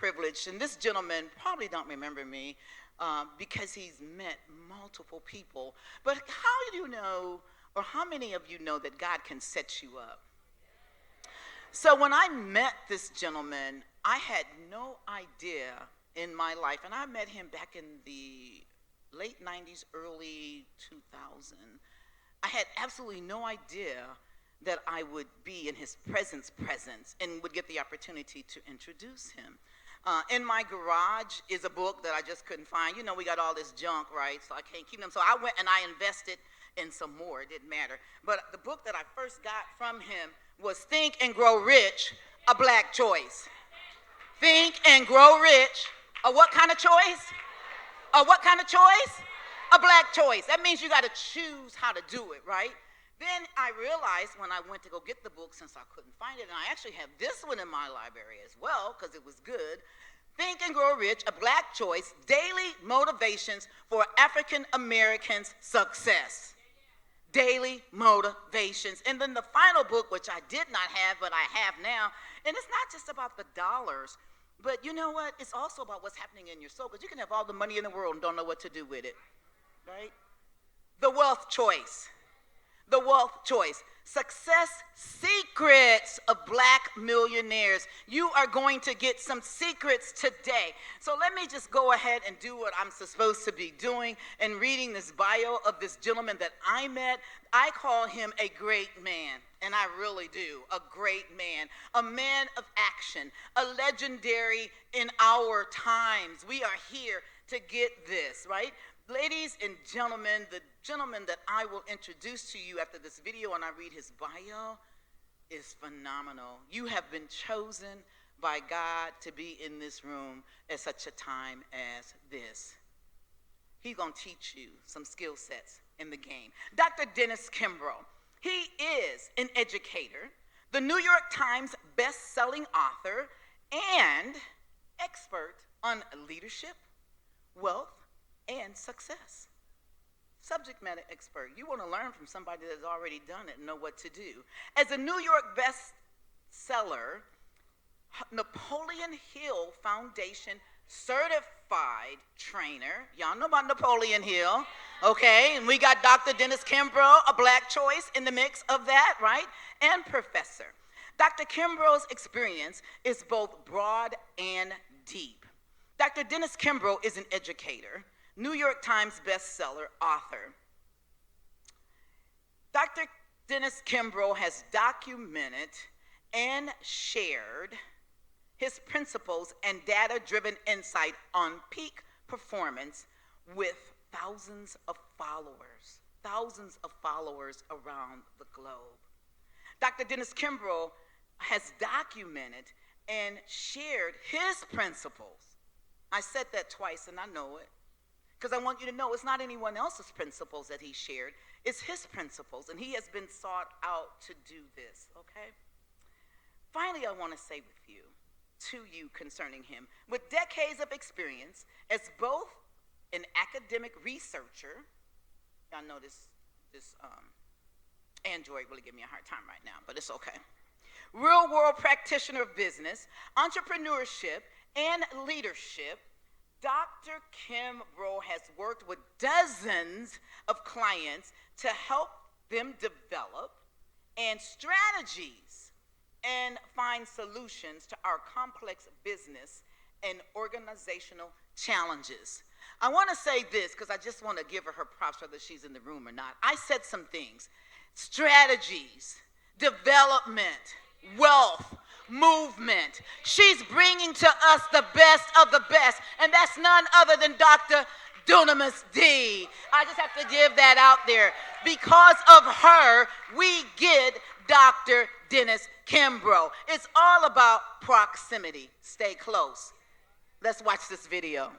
privileged, and this gentleman probably don't remember me because he's met multiple people. But how do you know, or how many of you know that God can set you up? So when I met this gentleman, I had no idea in my life, and I met him back in the late 90s, early 2000. I had absolutely no idea that I would be in his presence and would get the opportunity to introduce him. In my garage is a book that I just couldn't find. You know, we got all this junk, right? So I can't keep them. So I went and I invested in some more. It didn't matter. But the book that I first got from him was Think and Grow Rich, A Black Choice. Think and Grow Rich, a what kind of choice? A what kind of choice? A black choice. That means you got to choose how to do it, right? Then I realized when I went to go get the book, since I couldn't find it, and I actually have this one in my library as well because it was good, Think and Grow Rich, A Black Choice, Daily Motivations for African Americans' Success. Daily Motivations. And then the final book, which I did not have, but I have now, and it's not just about the dollars, but you know what? It's also about what's happening in your soul, because you can have all the money in the world and don't know what to do with it, right? The Wealth Choice. The Wealth Choice. Success Secrets of Black Millionaires. You are going to get some secrets today. So let me just go ahead and do what I'm supposed to be doing and reading this bio of this gentleman that I met. I call him a great man, and I really do, a great man, a man of action, a legendary in our times. We are here to get this, right? Ladies and gentlemen, the gentleman that I will introduce to you after this video and I read his bio is phenomenal. You have been chosen by God to be in this room at such a time as this. He's going to teach you some skill sets in the game. Dr. Dunamis Kimbro, he is an educator, the New York Times best-selling author, and expert on leadership, wealth, and success. Subject matter expert. You want to learn from somebody that's already done it and know what to do. As a New York bestseller, Napoleon Hill Foundation certified trainer. Y'all know about Napoleon Hill, okay? And we got Dr. Dunamis Kimbro, a black choice in the mix of that, right? And professor. Dr. Kimbro's experience is both broad and deep. Dr. Dunamis Kimbro is an educator, New York Times bestseller author. Dr. Dunamis Kimbro has documented and shared his principles and data-driven insight on peak performance with thousands of followers around the globe. Dr. Dunamis Kimbro has documented and shared his principles. I said that twice, and I know it, because I want you to know it's not anyone else's principles that he shared. It's his principles, and he has been sought out to do this, okay? Finally, I want to say to you concerning him, with decades of experience as both an academic researcher, y'all know this Android really give me a hard time right now, but it's okay. Real-world practitioner of business, entrepreneurship, and leadership, Dr. Kimbro has worked with dozens of clients to help them develop and strategies and find solutions to our complex business and organizational challenges. I want to say this because I just want to give her props whether she's in the room or not. I said some things: strategies, development, wealth, movement. She's bringing to us the best of the best, and that's none other than Dr. Dunamis D. I just have to give that out there. Because of her, we get Dr. Dunamis Kimbro. It's all about proximity. Stay close. Let's watch this video.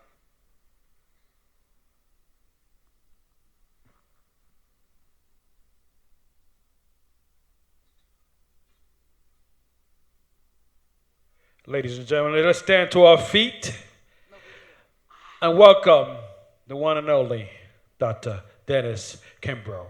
Ladies and gentlemen, let's stand to our feet and welcome the one and only Dr. Dunamis Kimbro.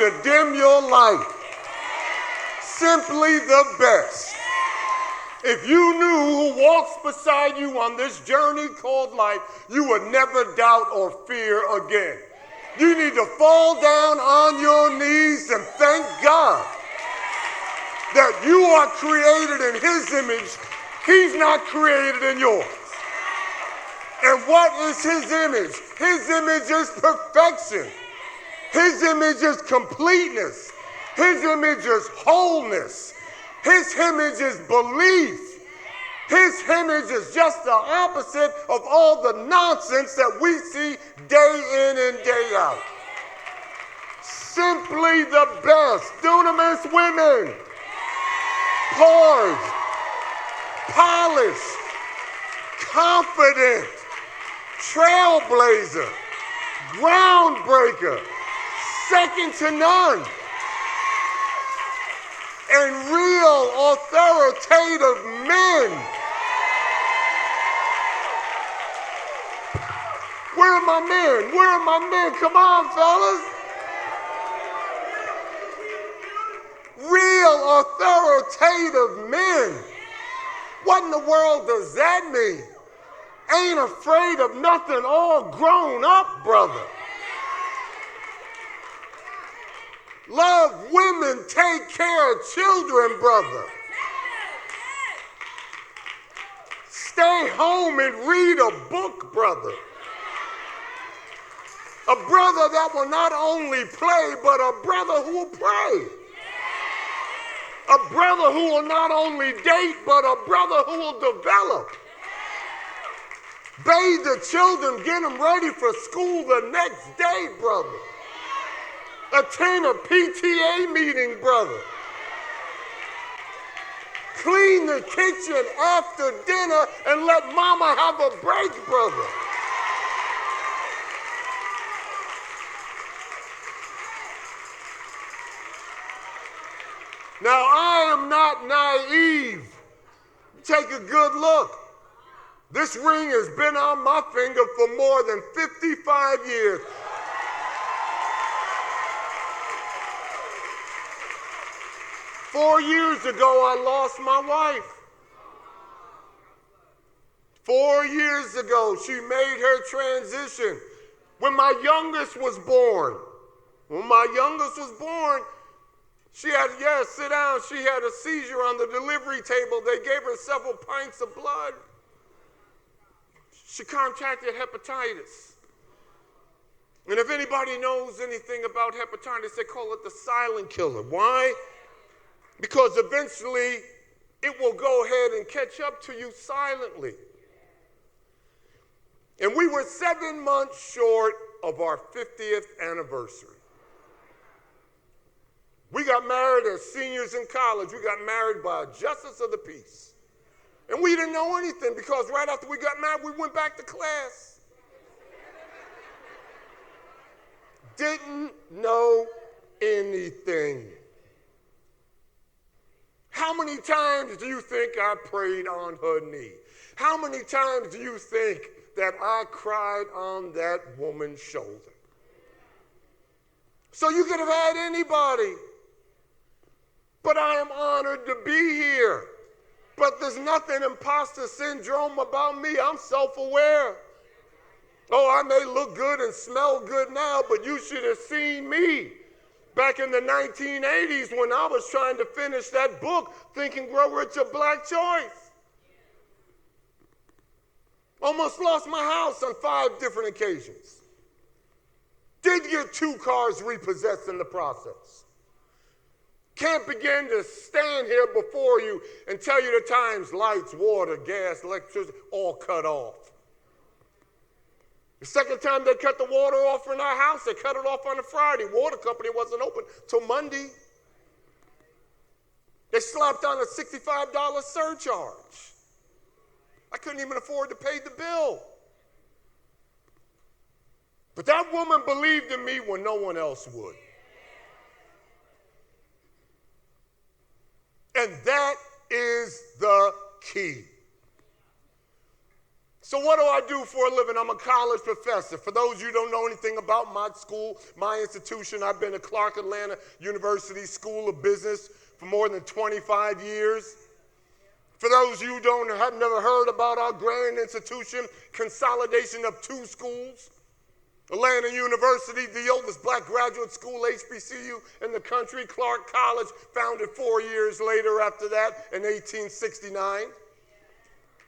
to dim your light. Simply the best. If you knew who walks beside you on this journey called life, you would never doubt or fear again. You need to fall down on your knees and thank God that you are created in his image. He's not created in yours. And what is his image? His image is perfection. His image is completeness. His image is wholeness. His image is belief. His image is just the opposite of all the nonsense that we see day in and day out. Simply the best. Dunamis women. Poised, polished, confident, trailblazer, groundbreaker, second to none, and real authoritative men. Where are my men? Where are my men? Come on, fellas. Real authoritative men. What in the world does that mean? Ain't afraid of nothing, all grown up, brother. Love women, take care of children, brother. Stay home and read a book, brother. A brother that will not only play, but a brother who will pray. A brother who will not only date, but a brother who will develop. Bathe the children, get them ready for school the next day, brother. Attend a PTA meeting, brother. Clean the kitchen after dinner and let mama have a break, brother. Now, I am not naive. Take a good look. This ring has been on my finger for more than 55 years. Four years ago, I lost my wife. 4 years ago, she made her transition. When my youngest was born, she had, sit down. She had a seizure on the delivery table. They gave her several pints of blood. She contracted hepatitis. And if anybody knows anything about hepatitis, they call it the silent killer. Why? Because eventually it will go ahead and catch up to you silently. And we were 7 months short of our 50th anniversary. We got married as seniors in college. We got married by a justice of the peace. And we didn't know anything because right after we got married, we went back to class. Didn't know anything. How many times do you think I prayed on her knee? How many times do you think that I cried on that woman's shoulder? So you could have had anybody. But I am honored to be here. But there's nothing imposter syndrome about me. I'm self-aware. Oh, I may look good and smell good now, but you should have seen me back in the 1980s when I was trying to finish that book, Think and Grow Rich, a Black Choice. Almost lost my house on 5 different occasions. Did get 2 cars repossessed in the process. Can't begin to stand here before you and tell you the times lights, water, gas, electricity, all cut off. The second time they cut the water off in our house, they cut it off on a Friday. Water company wasn't open till Monday. They slapped on a $65 surcharge. I couldn't even afford to pay the bill. But that woman believed in me when no one else would. And that is the key. So what do I do for a living? I'm a college professor. For those of you who don't know anything about my school, my institution, I've been at Clark Atlanta University School of Business for more than 25 years. For those of you who have never heard about our grand institution, consolidation of 2 schools, Atlanta University, the oldest black graduate school, HBCU in the country, Clark College, founded 4 years later after that in 1869.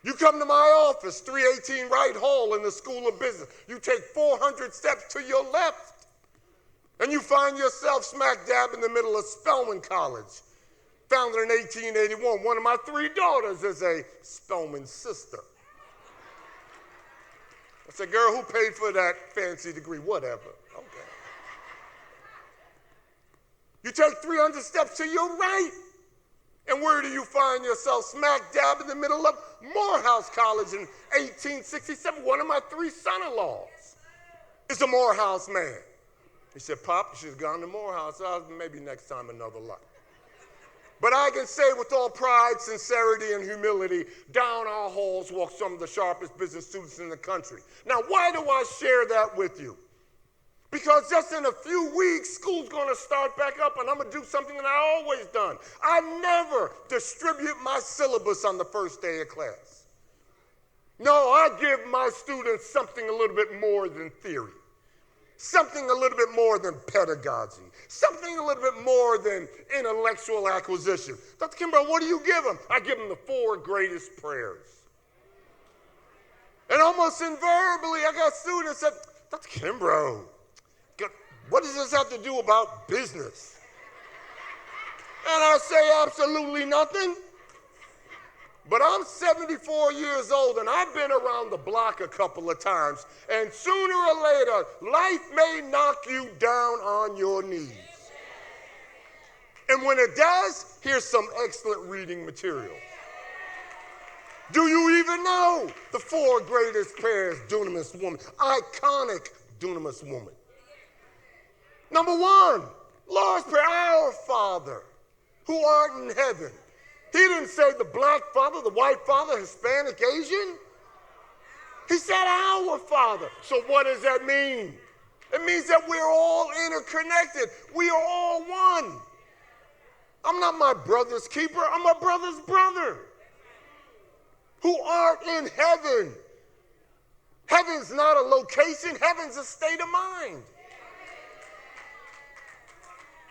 You come to my office, 318 Wright Hall in the School of Business. You take 400 steps to your left, and you find yourself smack dab in the middle of Spelman College, founded in 1881. One of my 3 daughters is a Spelman sister. I said, girl, who paid for that fancy degree? Whatever. Okay. You take 300 steps to your right, and where do you find yourself? Smack dab in the middle of Morehouse College in 1867. One of my 3 son-in-laws is a Morehouse man. He said, Pop, you should have gone to Morehouse. Maybe next time, another life. But I can say with all pride, sincerity, and humility, down our halls walk some of the sharpest business students in the country. Now, why do I share that with you? Because just in a few weeks, school's going to start back up, and I'm going to do something that I've always done. I never distribute my syllabus on the first day of class. No, I give my students something a little bit more than theory, something a little bit more than pedagogy, something a little bit more than intellectual acquisition. Dr. Kimbro, what do you give them? I give them the 4 greatest prayers. And almost invariably, I got students that, Dr. Kimbro, what does this have to do about business? And I say absolutely nothing. But I'm 74 years old, and I've been around the block a couple of times, and sooner or later, life may knock you down on your knees. And when it does, here's some excellent reading material. Do you even know the 4 greatest prayers, Dunamis Woman? Iconic Dunamis Woman. Number 1, Lord's Prayer, Our Father, who art in heaven. He didn't say the black father, the white father, Hispanic, Asian. He said our Father. So what does that mean? It means that we're all interconnected. We are all one. I'm not my brother's keeper. I'm my brother's brother. Who art in heaven. Heaven's not a location. Heaven's a state of mind.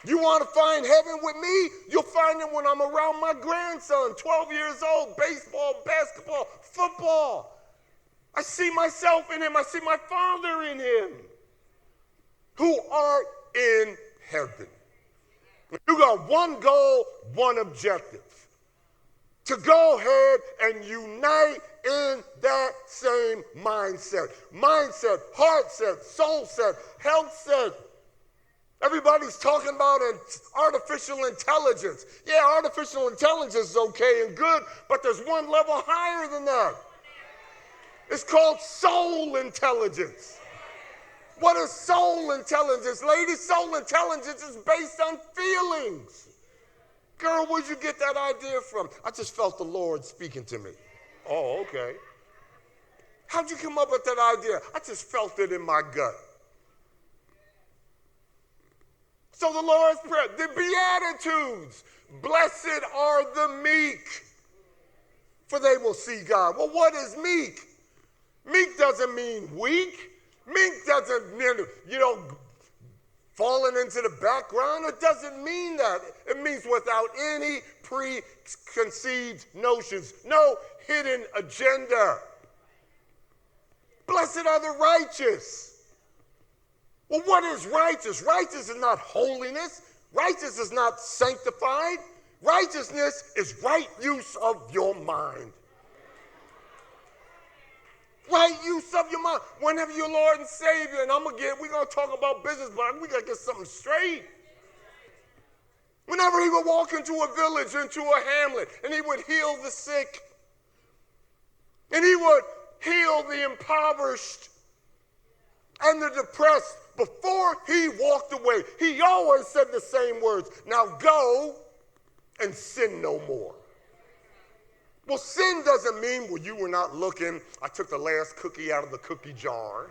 You want to find heaven with me? You'll find it when I'm around my grandson, 12 years old, baseball, basketball, football. I see myself in him. I see my Father in him. Who art in heaven. You got one goal, one objective. To go ahead and unite in that same mindset. Mindset, heart set, soul set, health set. Everybody's talking about artificial intelligence. Yeah, artificial intelligence is okay and good, but there's one level higher than that. It's called soul intelligence. What is soul intelligence, ladies? Soul intelligence is based on feelings. Girl, where'd you get that idea from? I just felt the Lord speaking to me. Oh, okay. How'd you come up with that idea? I just felt it in my gut. So the Lord's Prayer, the Beatitudes, blessed are the meek, for they will see God. Well, what is meek? Meek doesn't mean weak. Meek doesn't mean, falling into the background. It doesn't mean that. It means without any preconceived notions, no hidden agenda. Blessed are the righteous. Well, what is righteous? Righteous is not holiness. Righteous is not sanctified. Righteousness is right use of your mind. Right use of your mind. Whenever your Lord and Savior, and we're going to talk about business, but we got to get something straight. Whenever he would walk into a village, into a hamlet, and he would heal the sick, and he would heal the impoverished and the depressed, before he walked away, he always said the same words. Now go and sin no more. Well, sin doesn't mean, well, you were not looking. I took the last cookie out of the cookie jar.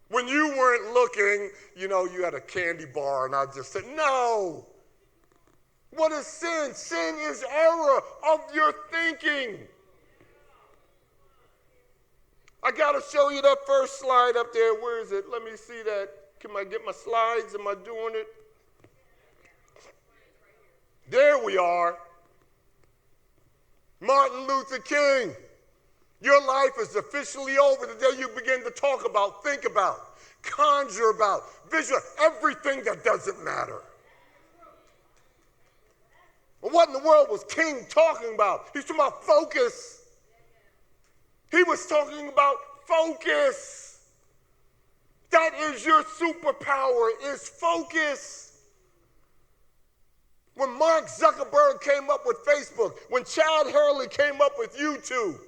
When you weren't looking, you had a candy bar, and I just said, no. What is sin? Sin is error of your thinking. I got to show you that first slide up there. Where is it? Let me see that. Can I get my slides? Am I doing it? There we are. Martin Luther King. Your life is officially over the day you begin to talk about, think about, conjure about, visualize, everything that doesn't matter. Well, what in the world was King talking about? He's talking about focus. He was talking about focus. That is your superpower, is focus. When Mark Zuckerberg came up with Facebook, when Chad Hurley came up with YouTube,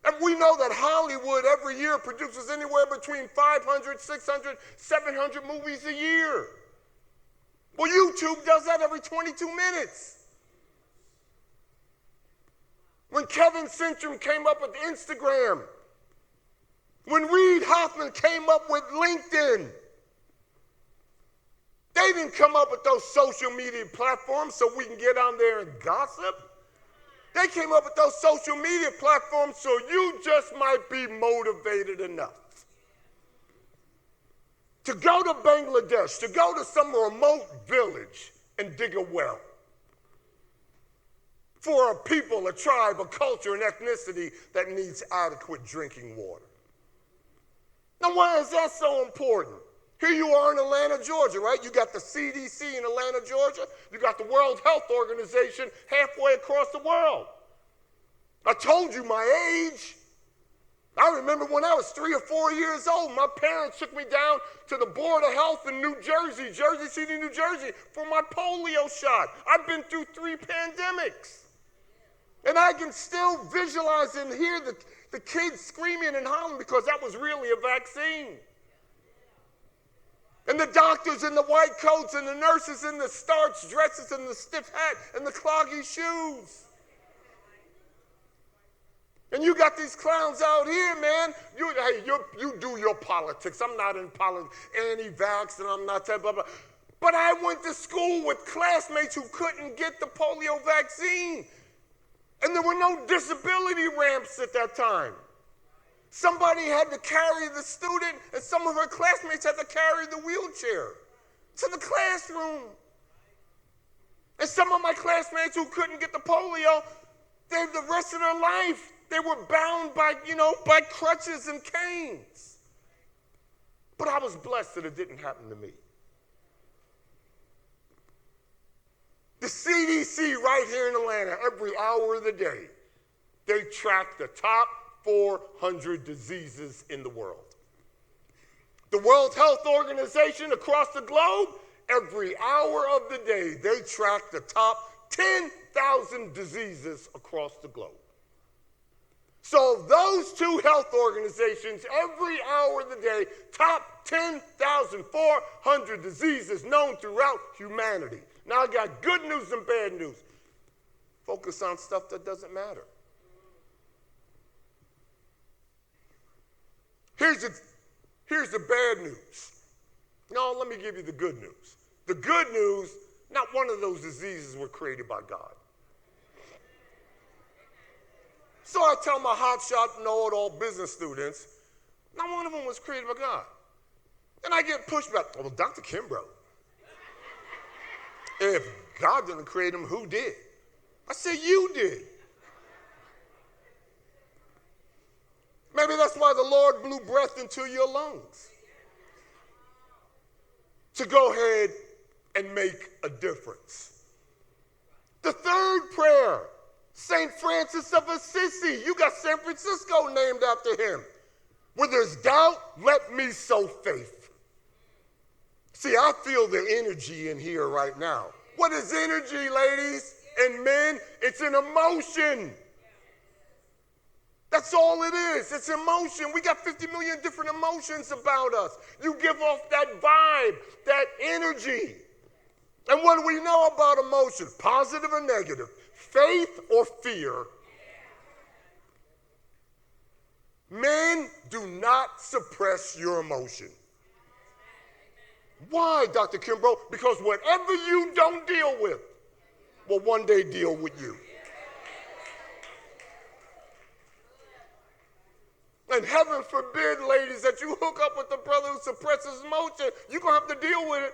and we know that Hollywood every year produces anywhere between 500, 600, 700 movies a year. Well, YouTube does that every 22 minutes. When Kevin Syntrum came up with Instagram, when Reid Hoffman came up with LinkedIn, they didn't come up with those social media platforms so we can get on there and gossip. They came up with those social media platforms so you just might be motivated enough to go to Bangladesh, to go to some remote village and dig a well for a people, a tribe, a culture, an ethnicity that needs adequate drinking water. Now, why is that so important? Here you are in Atlanta, Georgia, right? You got the CDC in Atlanta, Georgia. You got the World Health Organization halfway across the world. I told you my age. I remember when I was 3 or 4 years old, my parents took me down to the Board of Health in New Jersey, Jersey City, New Jersey, for my polio shot. I've been through 3 pandemics. And I can still visualize and hear the kids screaming and hollering because that was really a vaccine. And the doctors in the white coats and the nurses in the starched dresses and the stiff hat and the cloggy shoes. And you got these clowns out here, man. You do your politics. I'm not in politics, anti-vax, and I'm not that, blah, blah. But I went to school with classmates who couldn't get the polio vaccine. And there were no disability ramps at that time. Somebody had to carry the student, and some of her classmates had to carry the wheelchair to the classroom. And some of my classmates who couldn't get the polio, the rest of their life, they were bound by crutches and canes. But I was blessed that it didn't happen to me. The CDC right here in Atlanta, every hour of the day, they track the top 400 diseases in the world. The World Health Organization across the globe, every hour of the day, they track the top 10,000 diseases across the globe. So those two health organizations, every hour of the day, top 10,400 diseases known throughout humanity. Now I got good news and bad news. Focus on stuff that doesn't matter. Here's the bad news. No, let me give you the good news. The good news, not one of those diseases were created by God. So I tell my hotshot, know-it-all business students, not one of them was created by God. And I get pushback. Well, Dr. Kimbro, if God didn't create him, who did? I said, you did. Maybe that's why the Lord blew breath into your lungs. To go ahead and make a difference. The third prayer, St. Francis of Assisi. You got San Francisco named after him. Where there's doubt, let me sow faith. See, I feel the energy in here right now. What is energy, ladies and men? It's an emotion. That's all it is. It's emotion. We got 50 million different emotions about us. You give off that vibe, that energy. And what do we know about emotion? Positive or negative? faith or fear. Men, do not suppress your emotion. Why, Dr. Kimbro? Because whatever you don't deal with will one day deal with you. And heaven forbid, ladies, that you hook up with the brother who suppresses emotion. You're going to have to deal with it.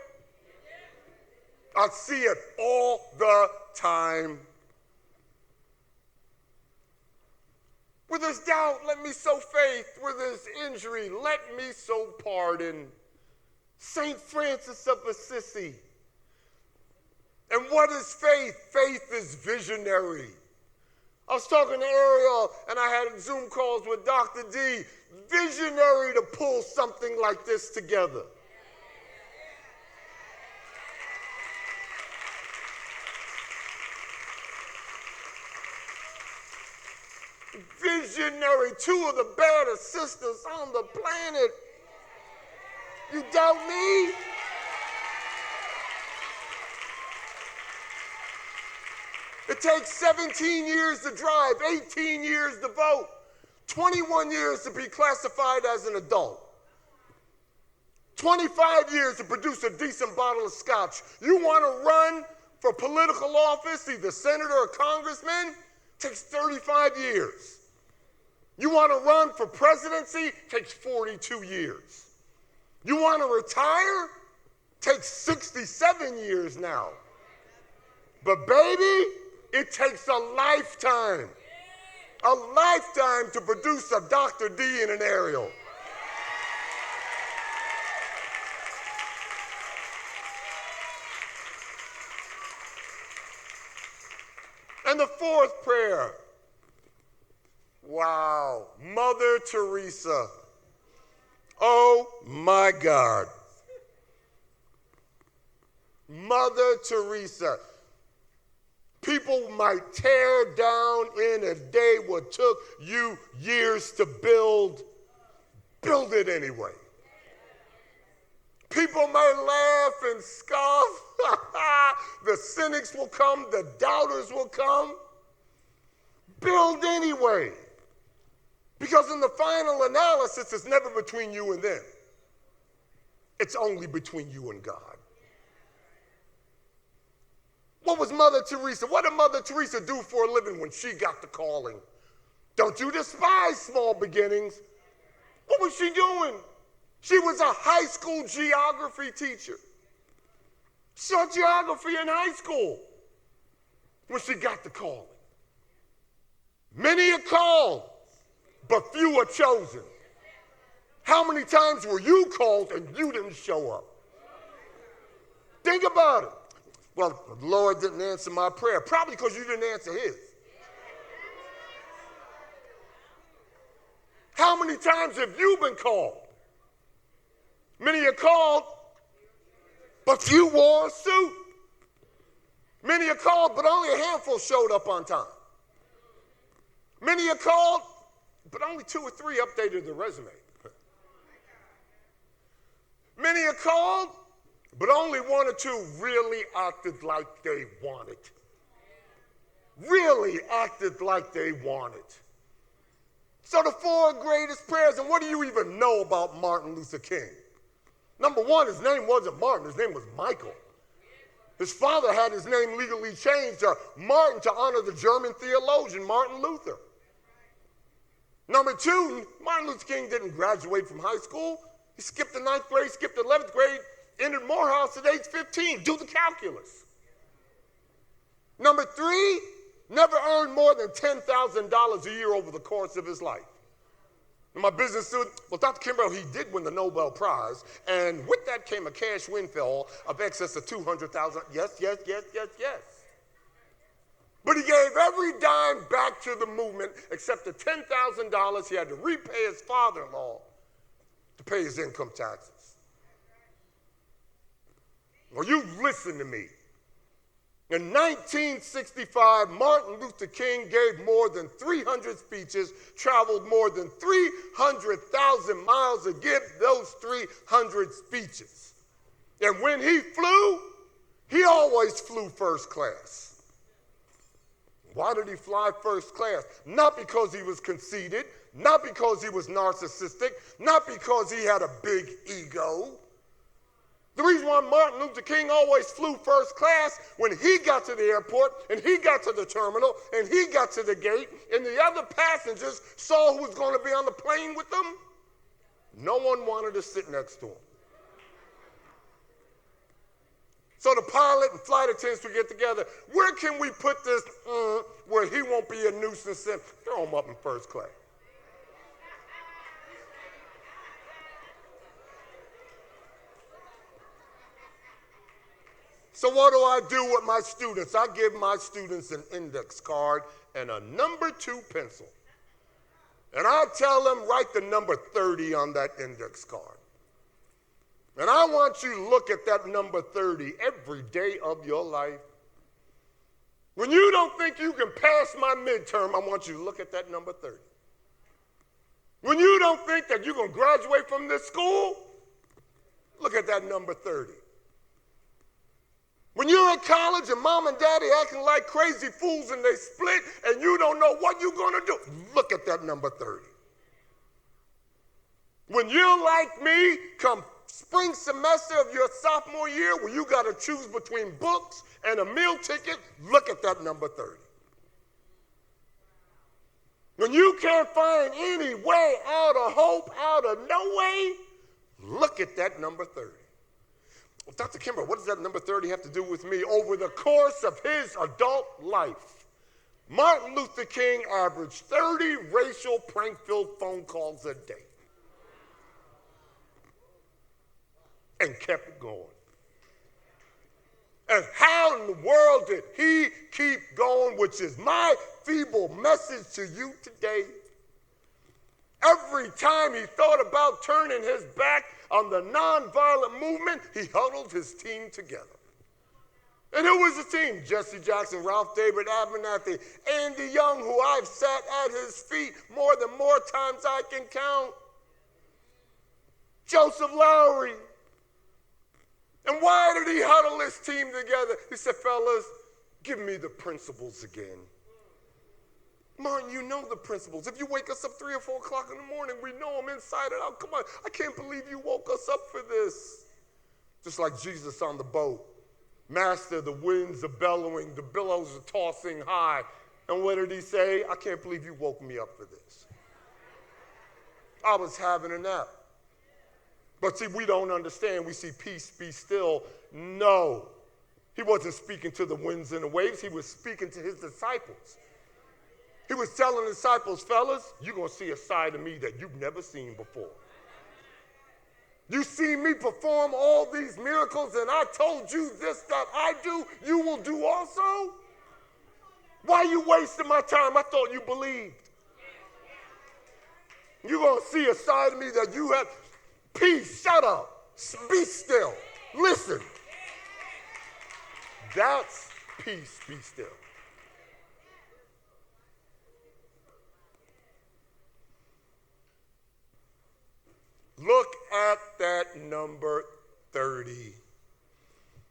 I see it all the time. Where there's doubt, let me sow faith. Where there's injury, let me sow pardon. St. Francis of Assisi. And what is faith? Faith is visionary. I was talking to Ariel, and I had Zoom calls with Dr. D. Visionary to pull something like this together. Visionary, two of the baddest sisters on the planet. You doubt me? It takes 17 years to drive, 18 years to vote, 21 years to be classified as an adult, 25 years to produce a decent bottle of scotch. You want to run for political office, either senator or congressman? Takes 35 years. You want to run for presidency? Takes 42 years. You want to retire? Takes 67 years now. But baby, it takes a lifetime to produce a Dr. D and an Ariel. And the fourth prayer. Wow, Mother Teresa. Oh my God. Mother Teresa. People might tear down in a day what took you years to build. Build it anyway. People may laugh and scoff. The cynics will come, the doubters will come. Build anyway. Because in the final analysis, it's never between you and them. It's only between you and God. What was Mother Teresa? What did Mother Teresa do for a living when she got the calling? Don't you despise small beginnings. What was she doing? She was a high school geography teacher. She taught geography in high school when she got the calling. Many are called, but few are chosen. How many times were you called and you didn't show up? Think about it. Well, the Lord didn't answer my prayer. Probably because you didn't answer his. How many times have you been called? Many are called, but few wore a suit. Many are called, but only a handful showed up on time. Many are called, but only 2 or 3 updated their resume. Many are called, but only 1 or 2 really acted like they wanted. Really acted like they wanted. So the 4 greatest prayers, and what do you even know about Martin Luther King? Number 1, his name wasn't Martin, his name was Michael. His father had his name legally changed to Martin to honor the German theologian Martin Luther. Number 2, Martin Luther King didn't graduate from high school. He skipped the 9th grade, skipped the 11th grade, entered Morehouse at age 15. Do the calculus. Number 3, never earned more than $10,000 a year over the course of his life. And my business student, well, Dr. Kimbro, he did win the Nobel Prize, and with that came a cash windfall of excess of $200,000. Yes. But he gave every dime back to the movement except the $10,000 he had to repay his father-in-law to pay his income taxes. Well, you listen to me. In 1965, Martin Luther King gave more than 300 speeches, traveled more than 300,000 miles to give those 300 speeches. And when he flew, he always flew first class. Why did he fly first class? Not because he was conceited, not because he was narcissistic, not because he had a big ego. The reason why Martin Luther King always flew first class, when he got to the airport and he got to the terminal and he got to the gate and the other passengers saw who was going to be on the plane with them, no one wanted to sit next to him. So the pilot and flight attendants would get together. Where can we put this where he won't be a nuisance? Throw him up in first class. So what do I do with my students? I give my students an index card and a number 2 pencil. And I tell them, write the number 30 on that index card. And I want you to look at that number 30 every day of your life. When you don't think you can pass my midterm, I want you to look at that number 30. When you don't think that you're going to graduate from this school, look at that number 30. When you're in college and mom and daddy acting like crazy fools and they split and you don't know what you're going to do, look at that number 30. When you're like me, come spring semester of your sophomore year where you got to choose between books and a meal ticket, look at that number 30. When you can't find any way out of hope, out of no way, look at that number 30. Well, Dr. Kimbro, what does that number 30 have to do with me? Over the course of his adult life, Martin Luther King averaged 30 racial prank-filled phone calls a day. And kept it going. And how in the world did he keep going, which is my feeble message to you today? Every time he thought about turning his back on the nonviolent movement, he huddled his team together. And who was the team? Jesse Jackson, Ralph David Abernathy, Andy Young, who I've sat at his feet more times I can count, Joseph Lowry. And why did he huddle his team together? He said, fellas, give me the principles again. Martin, you know the principles. If you wake us up 3 or 4 o'clock in the morning, we know them inside and out. Come on, I can't believe you woke us up for this. Just like Jesus on the boat. Master, the winds are bellowing, the billows are tossing high. And what did he say? I can't believe you woke me up for this. I was having a nap. But see, we don't understand. We see peace, be still. No. He wasn't speaking to the winds and the waves. He was speaking to his disciples. He was telling the disciples, fellas, you're going to see a side of me that you've never seen before. You see me perform all these miracles, and I told you this that I do, you will do also? Why are you wasting my time? I thought you believed. You're going to see a side of me that you have. Peace, shut up, be still, listen. That's peace, be still. Look at that number 30.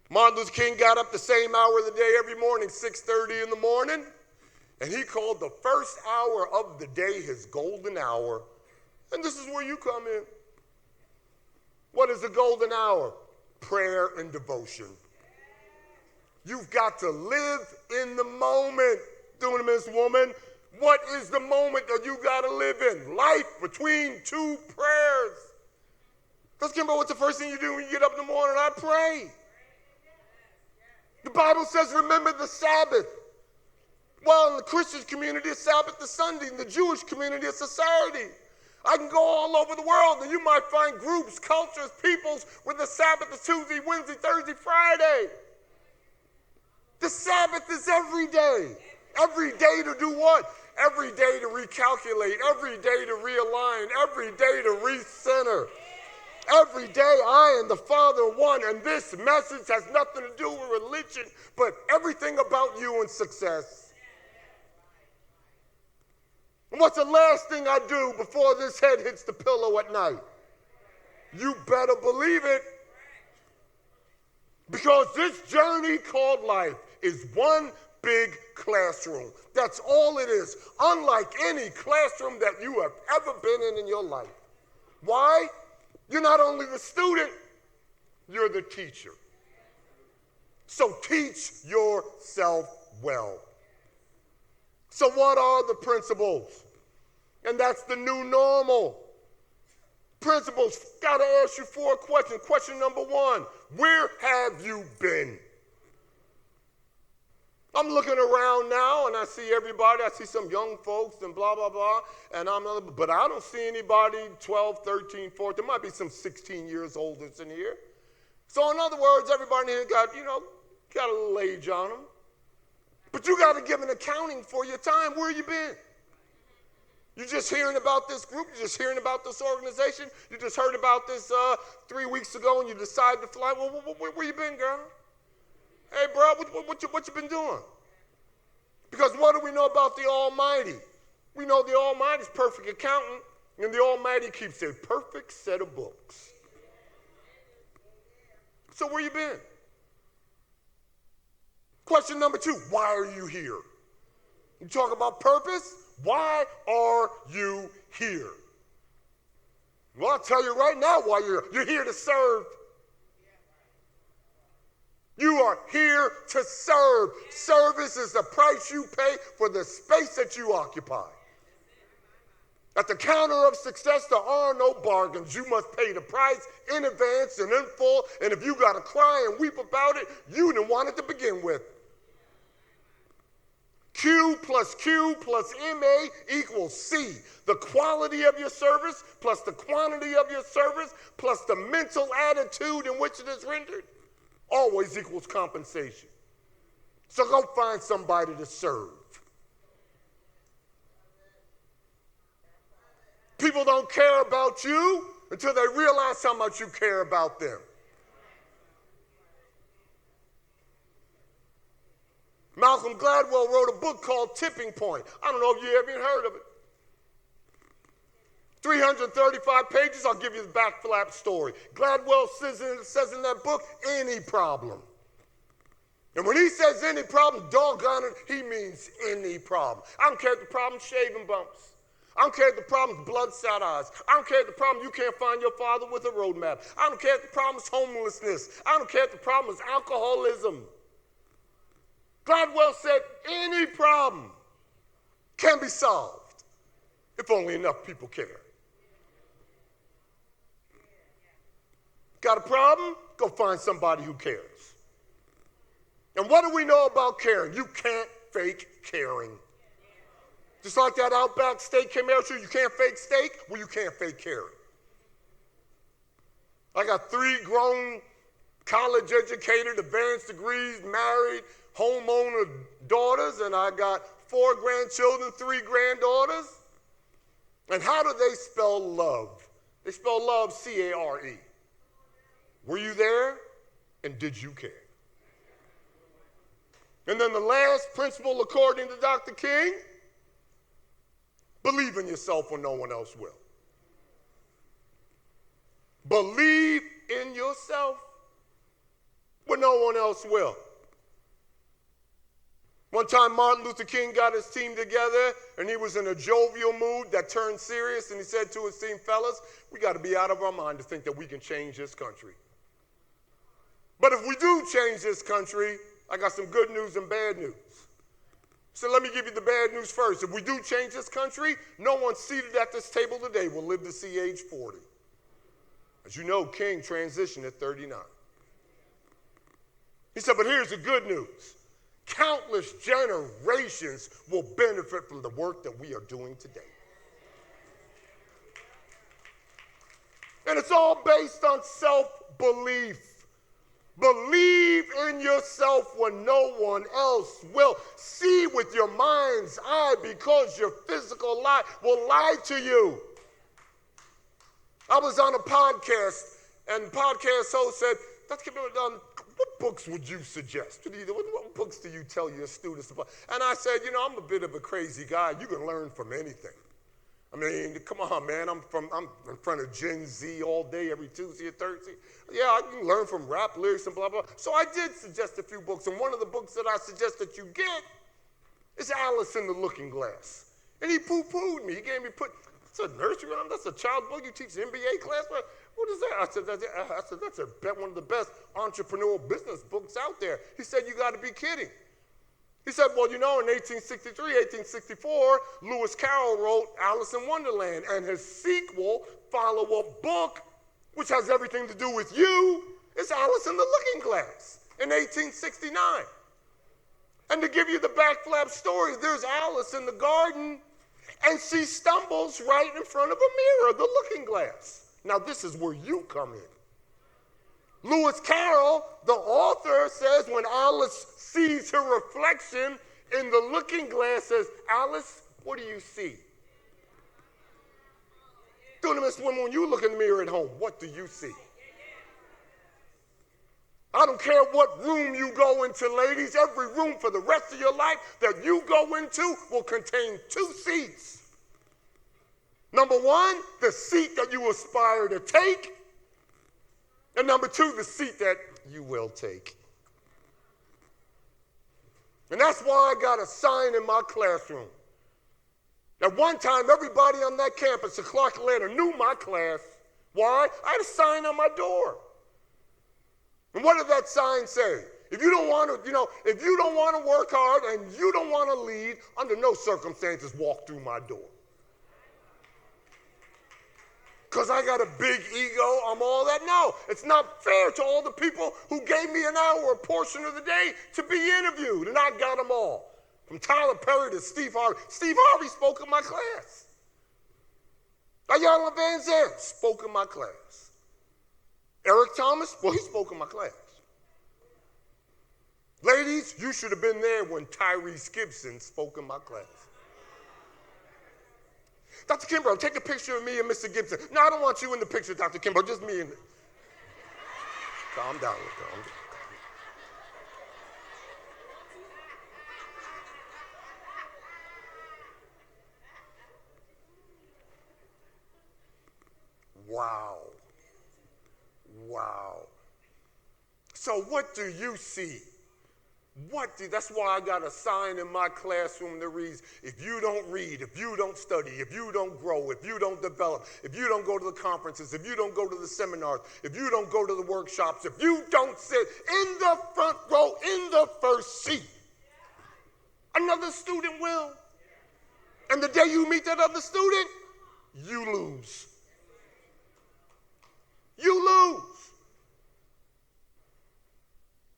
Martin Luther King got up the same hour of the day every morning, 6:30 in the morning, and he called the first hour of the day his golden hour. And this is where you come in. What is the golden hour? Prayer and devotion. You've got to live in the moment, Dunamis Woman. What is the moment that you got to live in? Life between 2 prayers. Let's think about what's the first thing you do when you get up in the morning? I pray. The Bible says, remember the Sabbath. Well, in the Christian community, it's Sabbath is Sunday. In the Jewish community, it's a Saturday. I can go all over the world, and you might find groups, cultures, peoples where the Sabbath is Tuesday, Wednesday, Thursday, Friday. The Sabbath is every day. Every day to do what? Every day to recalculate. Every day to realign. Every day to recenter. Every day I and the Father are one, and this message has nothing to do with religion, but everything about you and success. And what's the last thing I do before this head hits the pillow at night? You better believe it. Because this journey called life is one big classroom. That's all it is, unlike any classroom that you have ever been in your life. Why? You're not only the student, you're the teacher. So teach yourself well. So what are the principles? And that's the new normal. Principles, got to ask you 4 questions. Question number 1, where have you been? I'm looking around now and I see everybody. I see some young folks and blah, blah, blah. But I don't see anybody 12, 13, 14. There might be some 16 years old that's in here. So in other words, everybody here got a little age on them. But you got to give an accounting for your time. Where you been? You just hearing about this group? You just hearing about this organization? You just heard about this 3 weeks ago and you decided to fly? Well, where you been, girl? Hey, bro, what you been doing? Because what do we know about the Almighty? We know the Almighty's perfect accountant, and the Almighty keeps a perfect set of books. So where you been? Question number 2, why are you here? You talk about purpose. Why are you here? Well, I'll tell you right now why you're here to serve. You are here to serve. Service is the price you pay for the space that you occupy. At the counter of success, there are no bargains. You must pay the price in advance and in full. And if you got to cry and weep about it, you didn't want it to begin with. Q plus MA equals C. The quality of your service plus the quantity of your service plus the mental attitude in which it is rendered always equals compensation. So go find somebody to serve. People don't care about you until they realize how much you care about them. Malcolm Gladwell wrote a book called Tipping Point. I don't know if you ever heard of it. 335 pages, I'll give you the back flap story. Gladwell says in that book, any problem. And when he says any problem, doggone it, he means any problem. I don't care if the problem's shaving bumps. I don't care if the problem's bloodshot eyes. I don't care if the problem you can't find your father with a roadmap. I don't care if the problem is homelessness. I don't care if the problem is alcoholism. Gladwell said any problem can be solved if only enough people care. Got a problem? Go find somebody who cares. And what do we know about caring? You can't fake caring. Just like that Outback steak commercial, you can't fake steak, well, you can't fake caring. I got 3 grown, college-educated, advanced degrees, married, homeowner daughters, and I got 4 grandchildren, 3 granddaughters. And how do they spell love? They spell love C-A-R-E. Were you there? And did you care? And then the last principle, according to Dr. King, believe in yourself when no one else will. Believe in yourself when no one else will. One time Martin Luther King got his team together and he was in a jovial mood that turned serious, and he said to his team, fellas, we got to be out of our mind to think that we can change this country. But if we do change this country, I got some good news and bad news. So let me give you the bad news first. If we do change this country, no one seated at this table today will live to see age 40. As you know, King transitioned at 39. He said, but here's the good news. Countless generations will benefit from the work that we are doing today. And it's all based on self-belief. Believe in yourself when no one else will. See with your mind's eye, because your physical life will lie to you. I was on a podcast, and the podcast host said, Dr. Kimbro, what books would you suggest? What books do you tell your students about? And I said, I'm a bit of a crazy guy. You can learn from anything. I mean, come on, man. I'm in front of Gen Z all day, every Tuesday or Thursday. Yeah, I can learn from rap lyrics and blah, blah. So I did suggest a few books. And one of the books that I suggest that you get It's Alice in the Looking Glass. And he poo-pooed me. He gave me, that's a nursery rhyme? That's a child book? You teach MBA class? What is that? I said, that's one of the best entrepreneurial business books out there. He said, you got to be kidding. He said, well, in 1863, 1864, Lewis Carroll wrote Alice in Wonderland, and his sequel, follow-up book, which has everything to do with you, is Alice in the Looking Glass in 1869. And to give you the back flap story, there's Alice in the garden, and she stumbles right in front of a mirror, the looking glass. Now, this is where you come in. Lewis Carroll, the author, says when Alice sees her reflection in the looking glass, says, Alice, what do you see? Dunamis Woman, when you look in the mirror at home, what do you see? I don't care what room you go into, ladies. Every room for the rest of your life that you go into will contain two seats. Number one, the seat that you aspire to take. And number two, the seat that you will take. And that's why I got a sign in my classroom. At one time, everybody on that campus at Clark Atlanta knew my class. Why? I had a sign on my door. And what did that sign say? If you don't want to, if you don't want to work hard and you don't want to lead, under no circumstances walk through my door. Because I got a big ego, I'm all that. No, it's not fair to all the people who gave me an hour, a portion of the day to be interviewed, and I got them all. From Tyler Perry to Steve Harvey. Steve Harvey spoke in my class. Ayala Van Zandt spoke in my class. Eric Thomas, well, he spoke in my class. Ladies, you should have been there when Tyrese Gibson spoke in my class. Dr. Kimbro, take a picture of me and Mr. Gibson. No, I don't want you in the picture, Dr. Kimbro, just me and... Calm down, calm down. Wow. Wow. So what do you see? That's why I got a sign in my classroom that reads, if you don't read, if you don't study, if you don't grow, if you don't develop, if you don't go to the conferences, if you don't go to the seminars, if you don't go to the workshops, if you don't sit in the front row, in the first seat, another student will. And the day you meet that other student, you lose. You lose.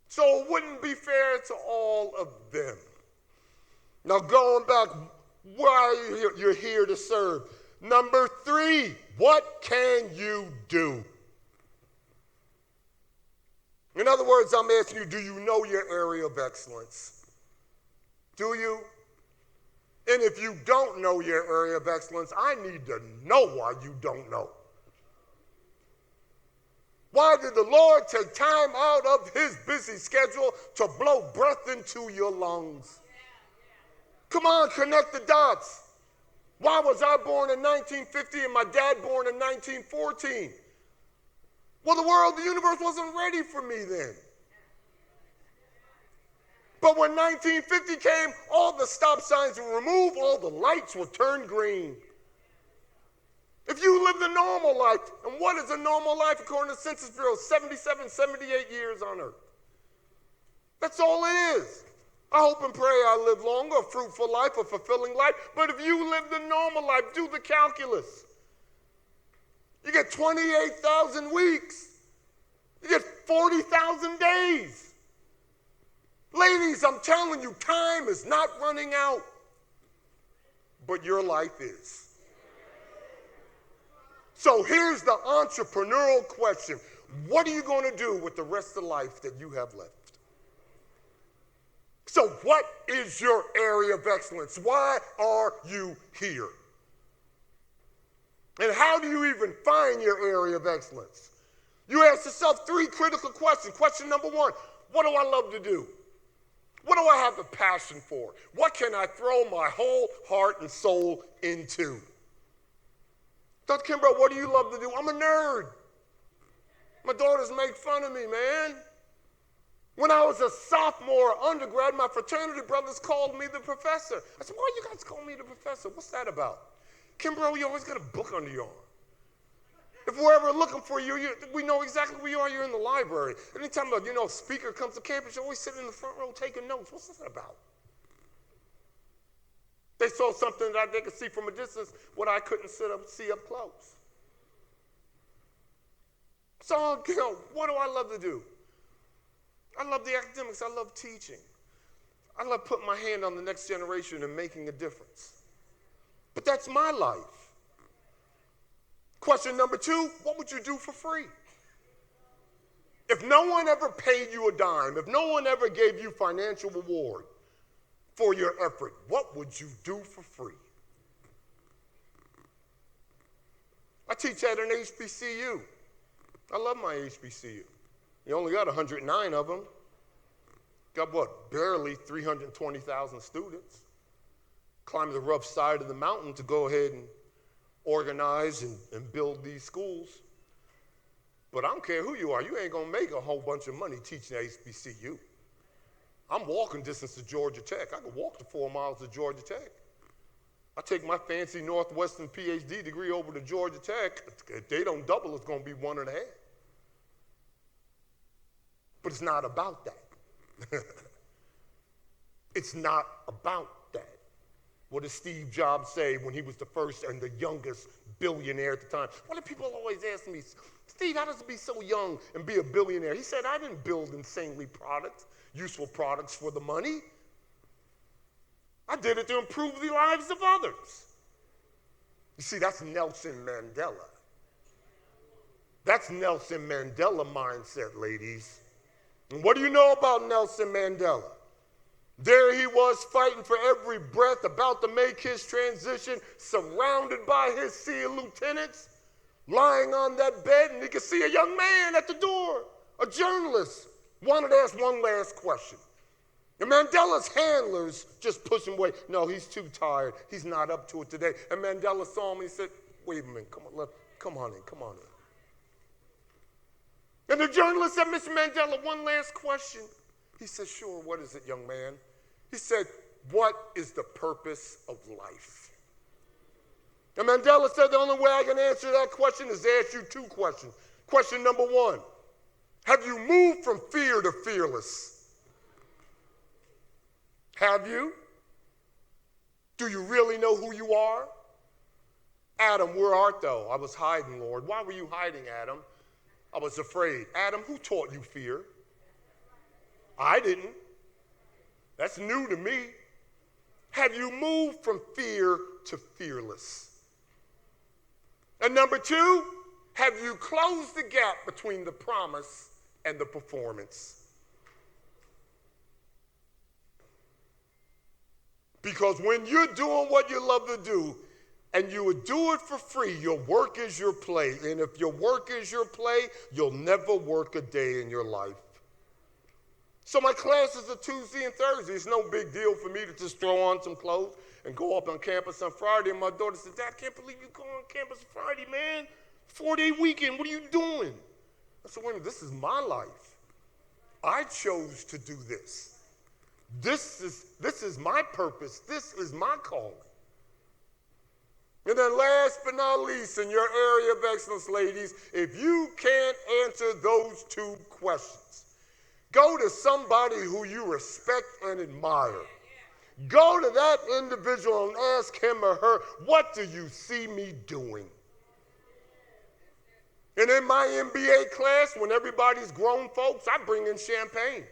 So it wouldn't be fair to all of them. Now going back, why are you here? You're here to serve. Number 3, what can you do? In other words, I'm asking you, do you know your area of excellence? Do you? And if you don't know your area of excellence, I need to know why you don't know. Why did the Lord take time out of his busy schedule to blow breath into your lungs? Come on, connect the dots. Why was I born in 1950 and my dad born in 1914? Well, the world, the universe wasn't ready for me then. But when 1950 came, all the stop signs were removed, all the lights were turned green. If you lived a normal life, and what is a normal life according to Census Bureau? 77, 78 years on earth. That's all it is. I hope and pray I live longer, a fruitful life, a fulfilling life. But if you lived a normal life, do the calculus. You get 28,000 weeks. You get 40,000 days. Ladies, I'm telling you, time is not running out. But your life is. So here's the entrepreneurial question. What are you going to do with the rest of life that you have left? So what is your area of excellence? Why are you here? And how do you even find your area of excellence? You ask yourself 3 critical questions. Question number 1, what do I love to do? What do I have a passion for? What can I throw my whole heart and soul into? Dr. Kimbro, what do you love to do? I'm a nerd. My daughters make fun of me, man. When I was a sophomore undergrad, my fraternity brothers called me the professor. I said, why you guys call me the professor? What's that about? Kimbro, you always got a book under your arm. If we're ever looking for you, we know exactly where you are. You're in the library. Anytime a speaker comes to campus, you're always sitting in the front row taking notes. What's that about? They saw something that they could see from a distance, what I couldn't see up close. So, what do I love to do? I love the academics. I love teaching. I love putting my hand on the next generation and making a difference. But that's my life. Question number 2, what would you do for free? If no one ever paid you a dime, if no one ever gave you financial reward for your effort, what would you do for free? I teach at an HBCU. I love my HBCU. You only got 109 of them. Got what? Barely 320,000 students. Climbing the rough side of the mountain to go ahead and organize and build these schools. But I don't care who you are. You ain't going to make a whole bunch of money teaching at HBCU. I'm walking distance to Georgia Tech. I can walk the 4 miles to Georgia Tech. I take my fancy Northwestern PhD degree over to Georgia Tech. If they don't double, it's going to be 1.5. But it's not about that. It's not about that. What did Steve Jobs say when he was the first and the youngest billionaire at the time? Why do people always ask me, Steve, how does it be so young and be a billionaire? He said, I didn't build insanely useful products for the money. I did it to improve the lives of others. You see, that's Nelson Mandela. That's Nelson Mandela mindset, ladies. And what do you know about Nelson Mandela? There he was fighting for every breath, about to make his transition, surrounded by his sea lieutenants, lying on that bed, and he could see a young man at the door, a journalist, wanted to ask one last question. And Mandela's handlers just pushed him away. No, he's too tired. He's not up to it today. And Mandela saw him and he said, wait a minute, come on in. And the journalist said, Mr. Mandela, one last question. He said, sure, what is it, young man? He said, what is the purpose of life? And Mandela said, the only way I can answer that question is to ask you 2 questions. Question number 1, have you moved from fear to fearless? Have you? Do you really know who you are? Adam, where art thou? I was hiding, Lord. Why were you hiding, Adam? I was afraid. Adam, who taught you fear? I didn't. That's new to me. Have you moved from fear to fearless? And number 2, have you closed the gap between the promise and the performance? Because when you're doing what you love to do, and you would do it for free, your work is your play. And if your work is your play, you'll never work a day in your life. So my classes are Tuesday and Thursday. It's no big deal for me to just throw on some clothes and go up on campus on Friday. And my daughter said, Dad, I can't believe you go on campus Friday, man. 4-day weekend, what are you doing? I said, wait a minute, this is my life. I chose to do this. This is my purpose. This is my calling. And then last but not least, in your area of excellence, ladies, if you can't answer those 2 questions, go to somebody who you respect and admire. Go to that individual and ask him or her, what do you see me doing? And in my MBA class, when everybody's grown folks, I bring in champagne.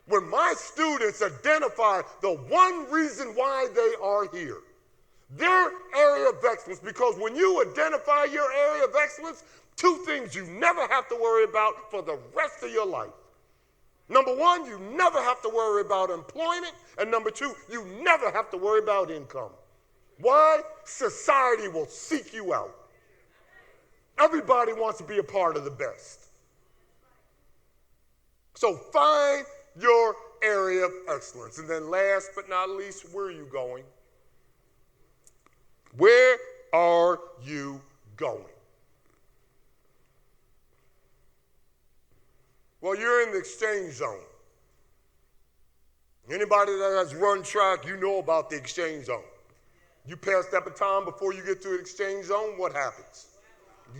When my students identify the one reason why they are here, their area of excellence, because when you identify your area of excellence, 2 things you never have to worry about for the rest of your life. Number 1, you never have to worry about employment. And number 2, you never have to worry about income. Why? Society will seek you out. Everybody wants to be a part of the best. So find your area of excellence. And then last but not least, where are you going? Where are you going? Well, you're in in the exchange zone. Anybody that has run track, you know about the exchange zone. You pass that baton before you get to the exchange zone, what happens?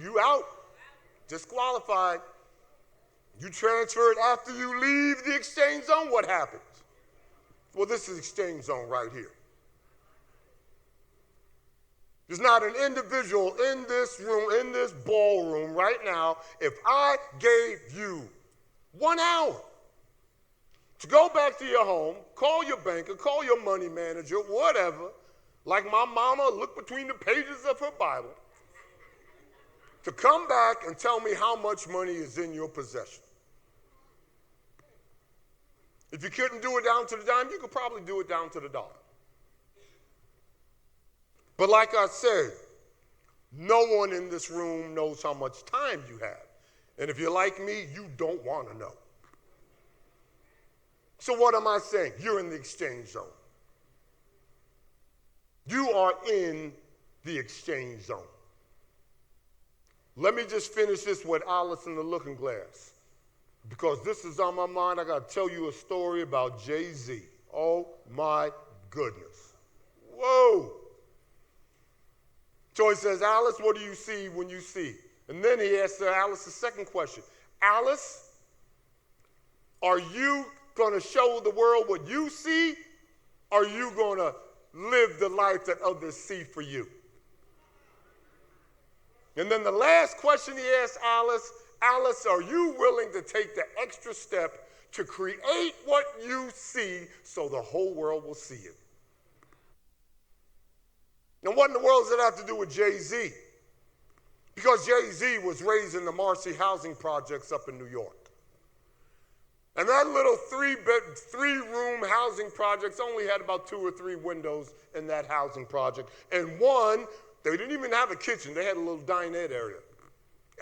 You out, disqualified. You transfer it after you leave the exchange zone, what happens? Well, this is exchange zone right here. There's not an individual in this room, in this ballroom right now, if I gave you 1 hour to go back to your home, call your banker, call your money manager, whatever, like my mama, look between the pages of her Bible, to come back and tell me how much money is in your possession. If you couldn't do it down to the dime, you could probably do it down to the dollar. But like I said, no one in this room knows how much time you have. And if you're like me, you don't want to know. So what am I saying? You're in the exchange zone. You are in the exchange zone. Let me just finish this with Alice in the Looking Glass. Because this is on my mind, I got to tell you a story about Jay-Z. Oh my goodness. Whoa. So he says, Alice, what do you see when you see? And then he asks Alice the second question. Alice, are you going to show the world what you see? Or are you going to live the life that others see for you? And then the last question he asked Alice, Alice, are you willing to take the extra step to create what you see so the whole world will see it? Now, what in the world does it have to do with Jay-Z? Because Jay-Z was raised in the Marcy housing projects up in New York. And that little three-room housing projects only had about 2 or 3 windows in that housing project. And one, they didn't even have a kitchen. They had a little dinette area.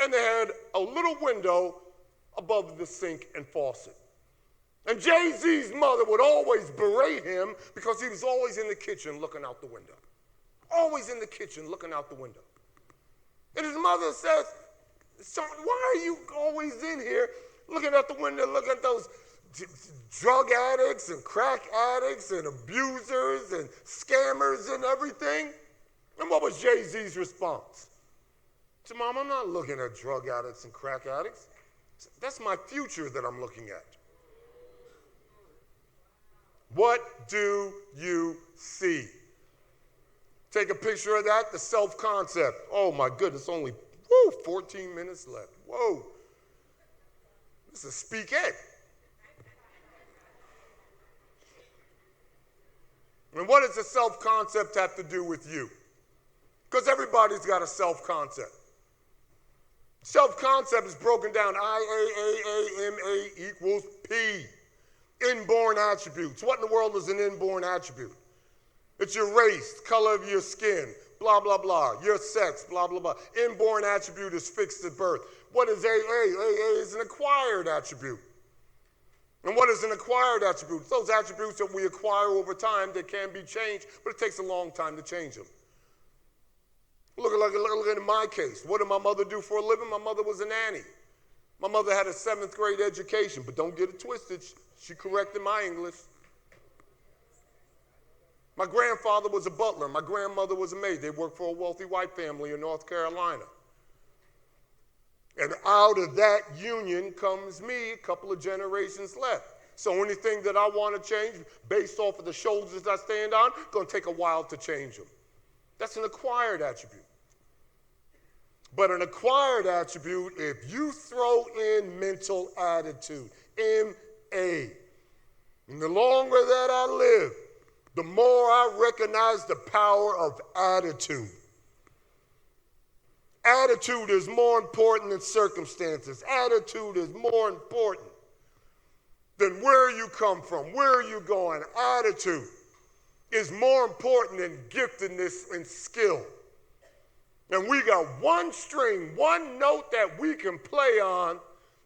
And they had a little window above the sink and faucet. And Jay-Z's mother would always berate him because he was always in the kitchen looking out the window. Always in the kitchen looking out the window. And his mother says, son, why are you always in here looking out the window, looking at those drug addicts and crack addicts and abusers and scammers and everything? And what was Jay-Z's response? He said, Mom, I'm not looking at drug addicts and crack addicts. That's my future that I'm looking at. What do you see? Take a picture of that, the self-concept. Oh my goodness, only 14 minutes left. Whoa. This is Speak Ed. And what does the self-concept have to do with you? Because everybody's got a self-concept. Self-concept is broken down IAAAMA equals P. Inborn attributes. What in the world is an inborn attribute? It's your race, color of your skin, blah, blah, blah. Your sex, blah, blah, blah. Inborn attribute is fixed at birth. What is AA? AA is an acquired attribute. And what is an acquired attribute? It's those attributes that we acquire over time that can be changed, but it takes a long time to change them. Look at my case. What did my mother do for a living? My mother was a nanny. My mother had a 7th grade education, but don't get it twisted. She corrected my English. My grandfather was a butler. My grandmother was a maid. They worked for a wealthy white family in North Carolina. And out of that union comes me, a couple of generations left. So anything that I want to change based off of the shoulders I stand on, going to take a while to change them. That's an acquired attribute. But an acquired attribute, if you throw in mental attitude, MA, and the longer that I live, the more I recognize the power of attitude. Attitude is more important than circumstances. Attitude is more important than where you come from, where you're going. Attitude is more important than giftedness and skill. And we got one string, one note that we can play on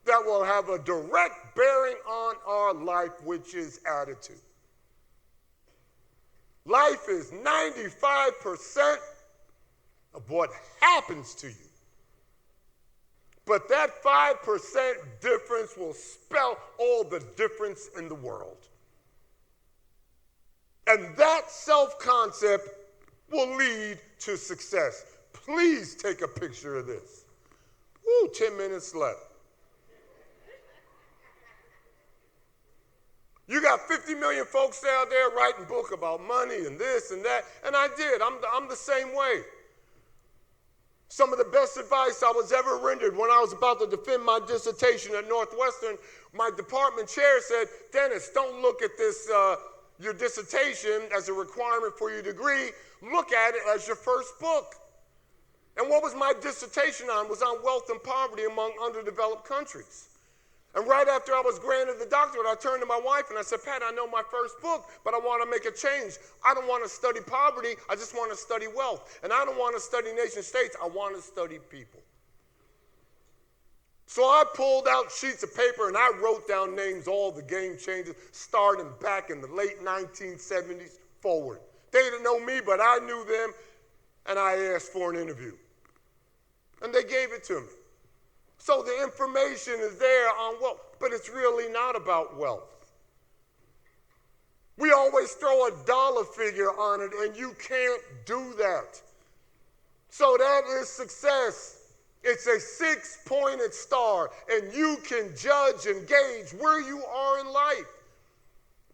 that will have a direct bearing on our life, which is attitude. Life is 95% of what happens to you. But that 5% difference will spell all the difference in the world. And that self-concept will lead to success. Please take a picture of this. Woo, 10 minutes left. You got 50 million folks out there writing books about money and this and that, and I did. I'm the same way. Some of the best advice I was ever rendered when I was about to defend my dissertation at Northwestern, my department chair said, Dennis, don't look at this, your dissertation as a requirement for your degree. Look at it as your first book. And what was my dissertation on? It was on wealth and poverty among underdeveloped countries. And right after I was granted the doctorate, I turned to my wife and I said, Pat, I know my first book, but I want to make a change. I don't want to study poverty. I just want to study wealth. And I don't want to study nation states. I want to study people. So I pulled out sheets of paper and I wrote down names, all the game changers, starting back in the late 1970s forward. They didn't know me, but I knew them, and I asked for an interview. And they gave it to me. So the information is there on wealth, but it's really not about wealth. We always throw a dollar figure on it, and you can't do that. So that is success. It's a 6-pointed star, and you can judge and gauge where you are in life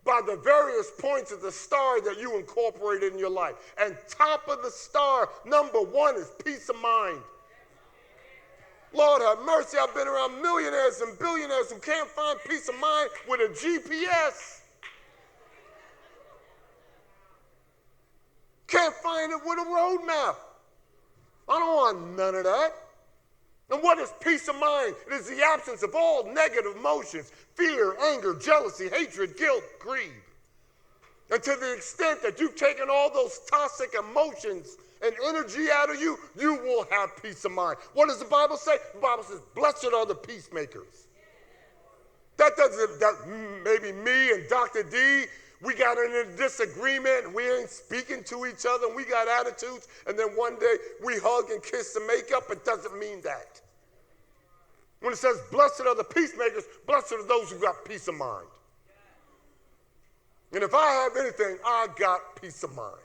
by the various points of the star that you incorporated in your life. And top of the star, number 1 is peace of mind. Lord have mercy, I've been around millionaires and billionaires who can't find peace of mind with a GPS. Can't find it with a roadmap. I don't want none of that. And what is peace of mind? It is the absence of all negative emotions, fear, anger, jealousy, hatred, guilt, greed. And to the extent that you've taken all those toxic emotions and energy out of you, you will have peace of mind. What does the Bible say? The Bible says, blessed are the peacemakers. Maybe me and Dr. D, we got in a disagreement and we ain't speaking to each other and we got attitudes, and then one day we hug and kiss and make up. It doesn't mean that. When it says, blessed are the peacemakers, blessed are those who got peace of mind. And if I have anything, I got peace of mind.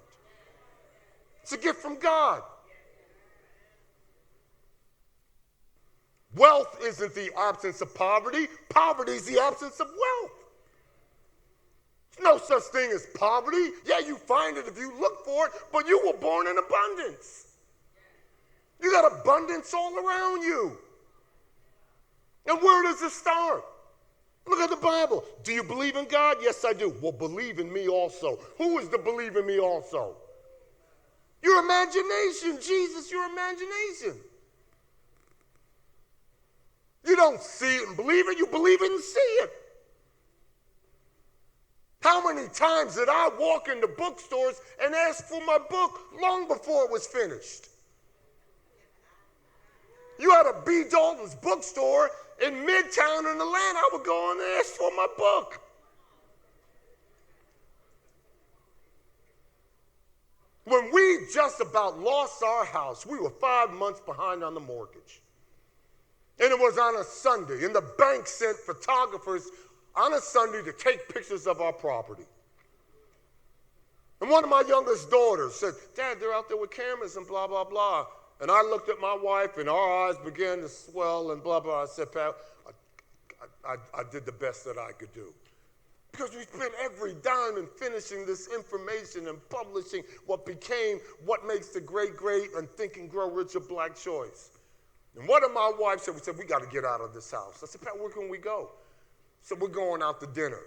It's a gift from God. Wealth isn't the absence of poverty. Poverty is the absence of wealth. There's no such thing as poverty. Yeah, you find it if you look for it, but you were born in abundance. You got abundance all around you. And where does it start? Look at the Bible. Do you believe in God? Yes, I do. Well, believe in me also. Who is to believe in me also? Your imagination. Jesus, your imagination. You don't see it and believe it. You believe it and see it. How many times did I walk into bookstores and ask for my book long before it was finished? You had a B. Dalton's bookstore in Midtown in Atlanta. I would go in and ask for my book. When we just about lost our house, we were 5 months behind on the mortgage. And it was on a Sunday, and the bank sent photographers on a Sunday to take pictures of our property. And one of my youngest daughters said, Dad, they're out there with cameras and blah, blah, blah. And I looked at my wife, and our eyes began to swell and blah, blah. I said, Pat, I did the best that I could do. Because we spent every dime in finishing this information and publishing what became What Makes the Great Great and Think and Grow Rich, a Black Choice. And what did my wife say? We said, we got to get out of this house. I said, Pat, where can we go? So we're going out to dinner.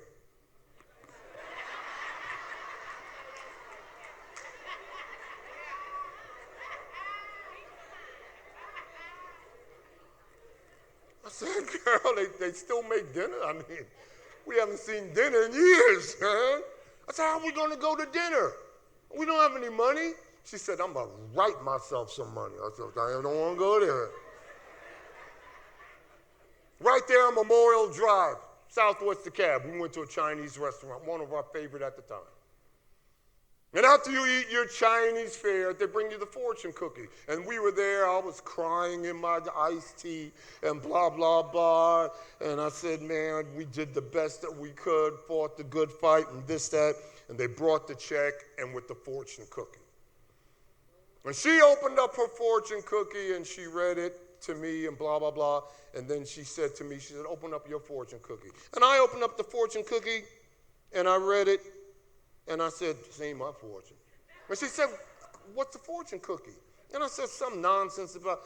I said, girl, they still make dinner? I mean, we haven't seen dinner in years, man. I said, how are we going to go to dinner? We don't have any money. She said, I'm going to write myself some money. I said, I don't want to go there. Right there on Memorial Drive, Southwest DeKalb, we went to a Chinese restaurant, one of our favorite at the time. And after you eat your Chinese fare, they bring you the fortune cookie. And we were there. I was crying in my iced tea and blah, blah, blah. And I said, man, we did the best that we could, fought the good fight and this, that. And they brought the check and with the fortune cookie. And she opened up her fortune cookie and she read it to me and blah, blah, blah. And then she said to me, she said, open up your fortune cookie. And I opened up the fortune cookie and I read it. And I said, this ain't my fortune. And she said, what's the fortune cookie? And I said, some nonsense about,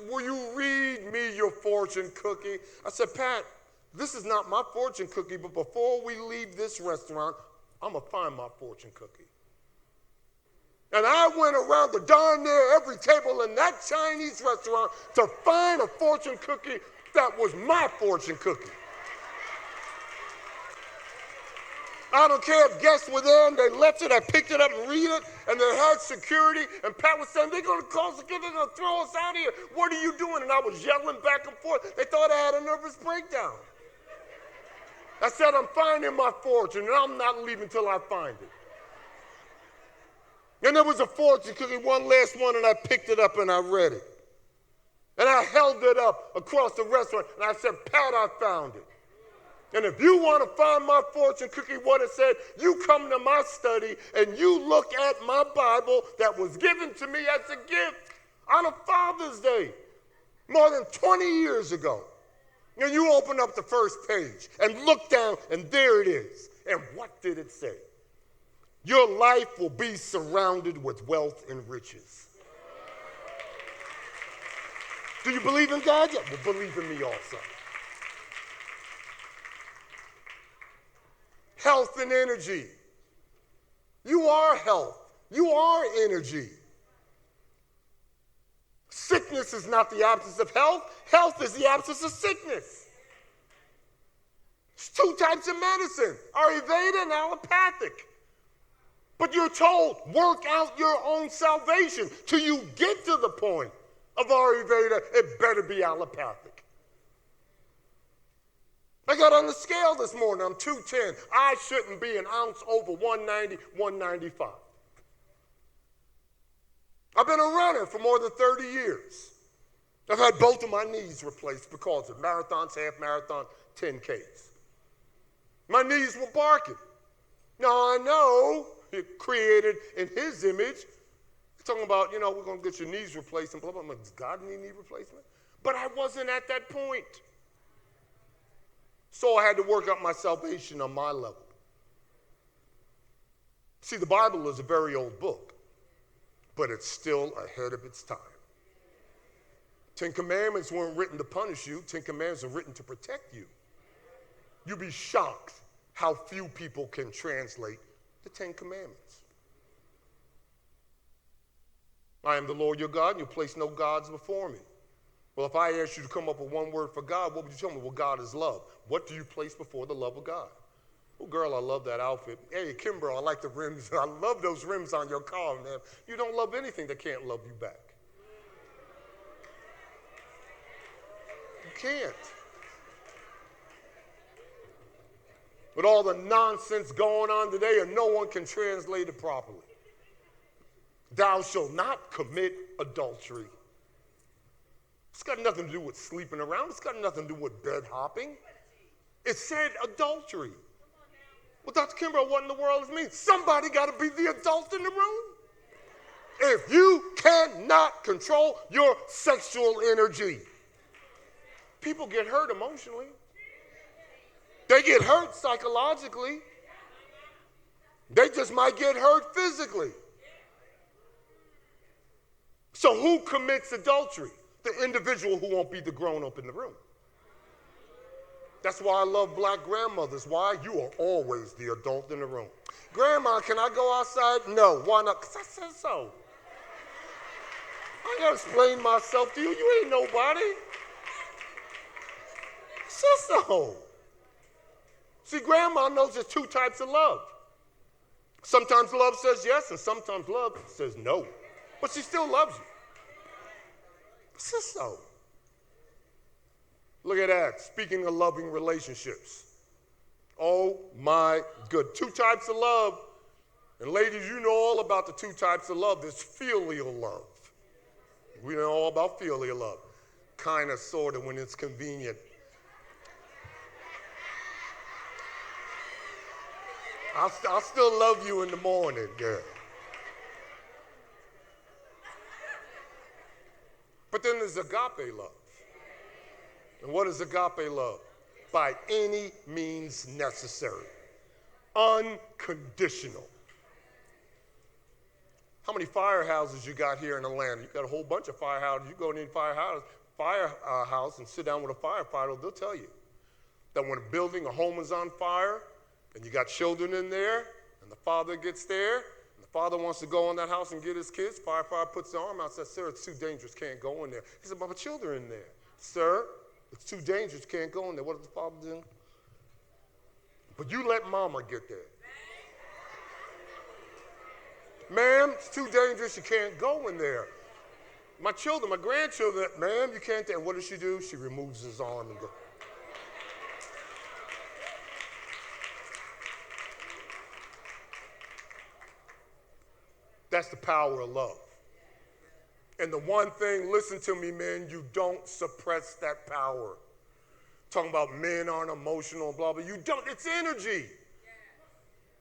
will you read me your fortune cookie? I said, Pat, this is not my fortune cookie, but before we leave this restaurant, I'm going to find my fortune cookie. And I went around the darn near every table in that Chinese restaurant to find a fortune cookie that was my fortune cookie. I don't care if guests were there and they left it, I picked it up and read it, and they had security, and Pat was saying, they're going to call security, they're going to throw us out of here. What are you doing? And I was yelling back and forth. They thought I had a nervous breakdown. I said, I'm finding my fortune, and I'm not leaving till I find it. And there was a fortune cookie, one last one, and I picked it up and I read it. And I held it up across the restaurant, and I said, Pat, I found it. And if you want to find my fortune cookie, what it said, you come to my study and you look at my Bible that was given to me as a gift on a Father's Day more than 20 years ago. And you open up the first page and look down, and there it is. And what did it say? Your life will be surrounded with wealth and riches. Do you believe in God? Yeah, well, believe in me also. Health and energy. You are health. You are energy. Sickness is not the absence of health. Health is the absence of sickness. There's two types of medicine, Ayurveda and allopathic. But you're told, work out your own salvation till you get to the point of Ayurveda, it better be allopathic. I got on the scale this morning, I'm 210. I shouldn't be an ounce over 190, 195. I've been a runner for more than 30 years. I've had both of my knees replaced because of marathons, half marathon, 10Ks. My knees were barking. Now I know it created in his image. He's talking about, we're going to get your knees replaced and blah, blah, blah. Does God need knee replacement? But I wasn't at that point. So I had to work out my salvation on my level. See, the Bible is a very old book, but it's still ahead of its time. 10 Commandments weren't written to punish you. 10 Commandments are written to protect you. You'd be shocked how few people can translate the 10 Commandments. I am the Lord your God, and you place no gods before me. Well, if I asked you to come up with one word for God, what would you tell me? Well, God is love. What do you place before the love of God? Oh, girl, I love that outfit. Hey, Kimbro, I like the rims. I love those rims on your car, man. You don't love anything that can't love you back. You can't. With all the nonsense going on today, and no one can translate it properly. Thou shalt not commit adultery. It's got nothing to do with sleeping around. It's got nothing to do with bed hopping. It said adultery. Well, Dr. Kimbro, what in the world does it mean? Somebody got to be the adult in the room. If you cannot control your sexual energy, people get hurt emotionally. They get hurt psychologically. They just might get hurt physically. So who commits adultery? The individual who won't be the grown-up in the room. That's why I love black grandmothers. Why? You are always the adult in the room. Grandma, can I go outside? No. Why not? Because I said so. I got to explain myself to you. You ain't nobody. I said so. See, grandma knows there's two types of love. Sometimes love says yes, and sometimes love says no. But she still loves you. I said so. Look at that. Speaking of loving relationships. Oh my good. Two types of love. And ladies, you know all about the two types of love. There's filial love. We know all about filial love. Kind of, sort of, when it's convenient. I'll still love you in the morning, girl. But then there's agape love. And what is agape love? By any means necessary. Unconditional. How many firehouses you got here in Atlanta? You got a whole bunch of firehouses. You go in any firehouse and sit down with a firefighter, they'll tell you that when a building, a home is on fire, and you got children in there, and the father gets there, and the father wants to go in that house and get his kids, firefighter puts the arm out and says, sir, it's too dangerous, can't go in there. He said, but my children in there. Sir, it's too dangerous, can't go in there. What does the father do? But you let mama get there. Ma'am, it's too dangerous, you can't go in there. My children, my grandchildren, ma'am, you can't. And what does she do? She removes his arm and goes. That's the power of love. And the one thing, listen to me, man, you don't suppress that power. Talking about men aren't emotional, blah, blah. You don't. It's energy.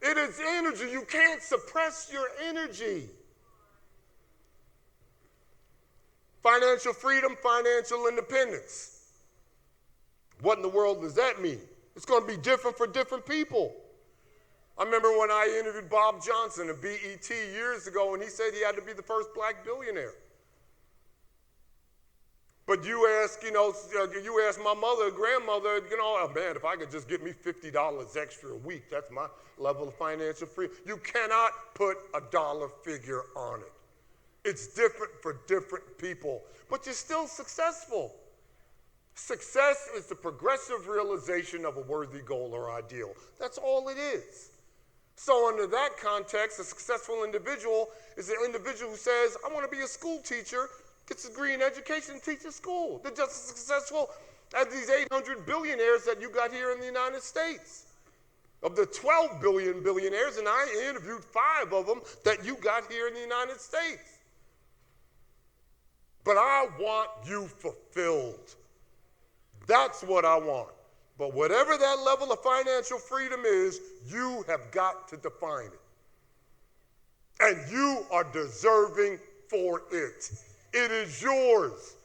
It is energy. You can't suppress your energy. Financial freedom, financial independence. What in the world does that mean? It's going to be different for different people. I remember when I interviewed Bob Johnson at BET years ago, and he said he had to be the first black billionaire. But you ask my mother, grandmother, oh man, if I could just get me $50 extra a week, that's my level of financial freedom. You cannot put a dollar figure on it. It's different for different people, but you're still successful. Success is the progressive realization of a worthy goal or ideal. That's all it is. So under that context, a successful individual is an individual who says, I want to be a school teacher, gets a degree in education, and teaches school. They're just as successful as these 800 billionaires that you got here in the United States. Of the 12 billion billionaires, and I interviewed 5 of them that you got here in the United States. But I want you fulfilled. That's what I want. But whatever that level of financial freedom is, you have got to define it. And you are deserving for it. It is yours.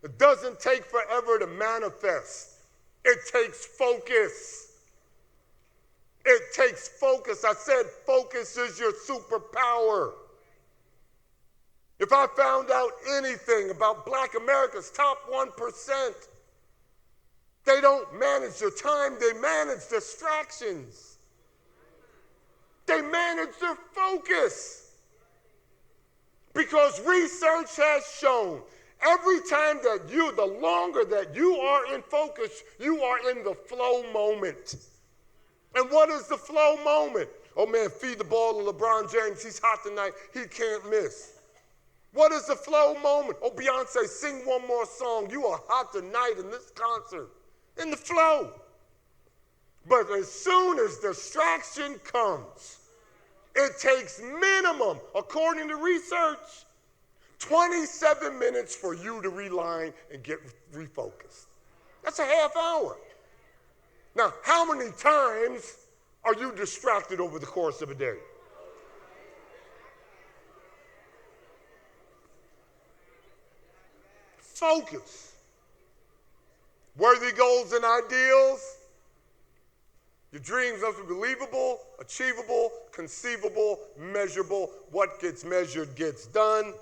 It doesn't take forever to manifest. It takes focus. It takes focus. I said focus is your superpower. If I found out anything about Black America's top 1%, they don't manage their time, they manage distractions. They manage their focus. Because research has shown every time that the longer that you are in focus, you are in the flow moment. And what is the flow moment? Oh man, feed the ball to LeBron James, he's hot tonight, he can't miss. What is the flow moment? Oh, Beyonce, sing one more song. You are hot tonight in this concert. In the flow. But as soon as distraction comes, it takes minimum, according to research, 27 minutes for you to realign and get refocused. That's a half hour. Now, how many times are you distracted over the course of a day? Focus. Worthy goals and ideals. Your dreams must be believable, achievable, conceivable, measurable. What gets measured gets done.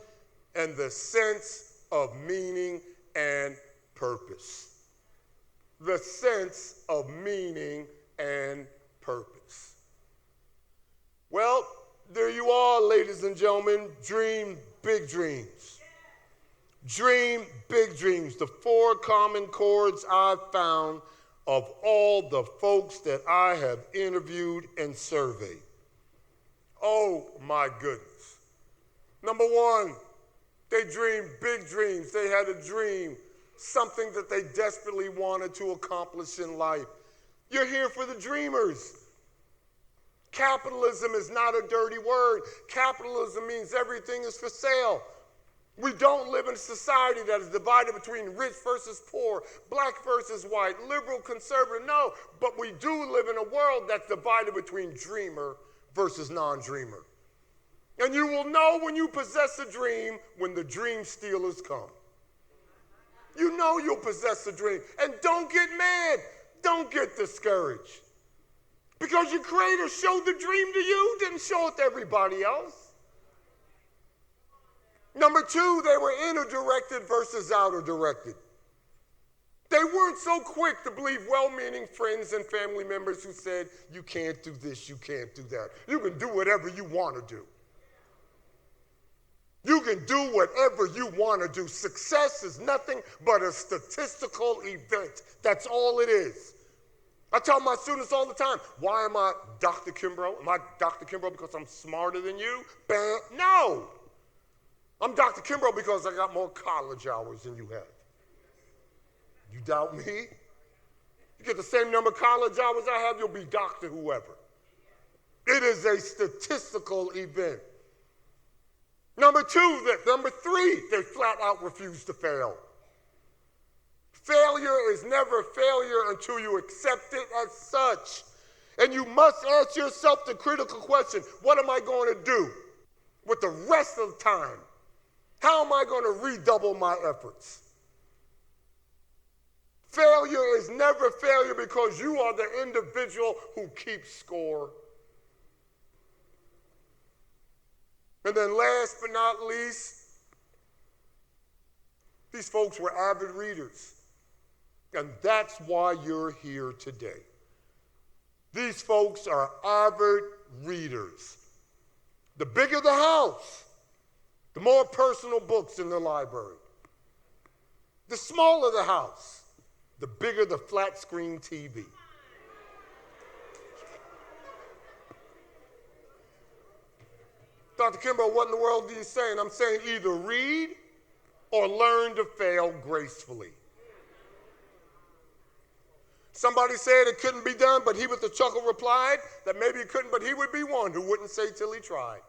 And the sense of meaning and purpose. The sense of meaning and purpose. Well, there you are, ladies and gentlemen. Dream big dreams. Dream big dreams. The 4 common chords I've found of all the folks that I have interviewed and surveyed. Oh my goodness. Number 1, they dreamed big dreams. They had a dream, something that they desperately wanted to accomplish in life. You're here for the dreamers. Capitalism is not a dirty word. Capitalism means everything is for sale. We don't live in a society that is divided between rich versus poor, black versus white, liberal, conservative. No, but we do live in a world that's divided between dreamer versus non-dreamer. And you will know when you possess a dream when the dream stealers come. You know you'll possess a dream. And don't get mad. Don't get discouraged. Because your creator showed the dream to you, didn't show it to everybody else. Number two, they were inner directed versus outer directed. They weren't so quick to believe well-meaning friends and family members who said, you can't do this, you can't do that. You can do whatever you want to do. You can do whatever you want to do. Success is nothing but a statistical event. That's all it is. I tell my students all the time, why am I Dr. Kimbro? Am I Dr. Kimbro because I'm smarter than you? No. I'm Dr. Kimbro because I got more college hours than you have. You doubt me? You get the same number of college hours I have, you'll be Dr. whoever. It is a statistical event. Number three, they flat out refuse to fail. Failure is never failure until you accept it as such. And you must ask yourself the critical question, what am I going to do with the rest of the time? How am I going to redouble my efforts? Failure is never failure because you are the individual who keeps score. And then last but not least, these folks were avid readers. And that's why you're here today. These folks are avid readers. The bigger the house, the more personal books in the library. The smaller the house, the bigger the flat screen TV. Dr. Kimbro, what in the world are you saying? I'm saying either read or learn to fail gracefully. Somebody said it couldn't be done, but he with a chuckle replied that maybe it couldn't, but he would be one who wouldn't say till he tried.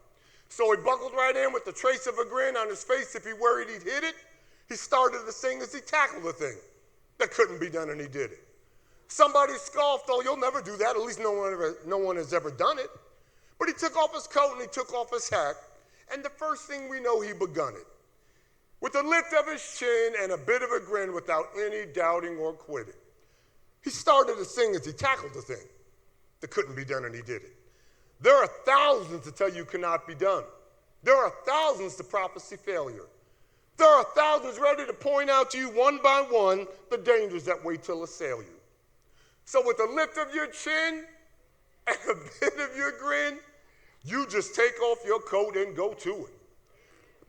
So he buckled right in with the trace of a grin on his face. If he worried he'd hit it, he started to sing as he tackled the thing that couldn't be done, and he did it. Somebody scoffed, oh, you'll never do that. At least no one has ever done it. But he took off his coat and he took off his hat, and the first thing we know, he begun it. With a lift of his chin and a bit of a grin without any doubting or quitting. He started to sing as he tackled the thing that couldn't be done, and he did it. There are thousands to tell you cannot be done. There are thousands to prophesy failure. There are thousands ready to point out to you one by one the dangers that wait till assail you. So with a lift of your chin and a bit of your grin, you just take off your coat and go to it.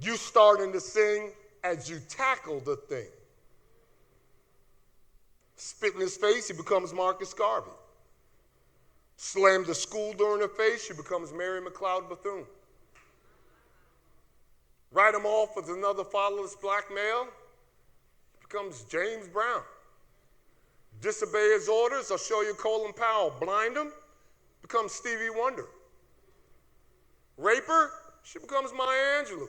You starting to sing as you tackle the thing. Spit in his face, he becomes Marcus Garvey. Slam the school door in her face, she becomes Mary McLeod Bethune. Write him off as another fatherless black male, becomes James Brown. Disobey his orders, I'll show you Colin Powell. Blind him, becomes Stevie Wonder. Rape her, she becomes Maya Angelou.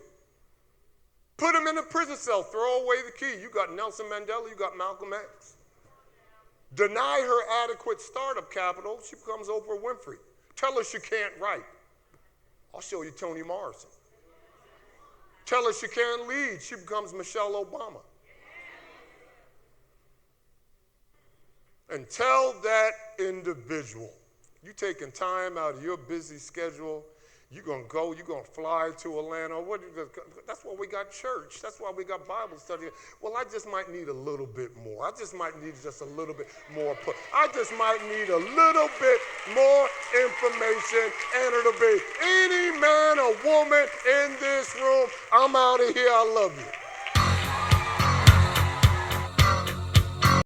Put him in a prison cell, throw away the key. You got Nelson Mandela, you got Malcolm X. Deny her adequate startup capital, she becomes Oprah Winfrey. Tell her she can't write. I'll show you Toni Morrison. Tell her she can't lead, she becomes Michelle Obama. And tell that individual, you taking time out of your busy schedule, you're going to go, you're going to fly to Atlanta. That's why we got church. That's why we got Bible study. Well, I just might need a little bit more. I just might need just a little bit more. I just might need a little bit more information, and it'll be any man or woman in this room. I'm out of here. I love you.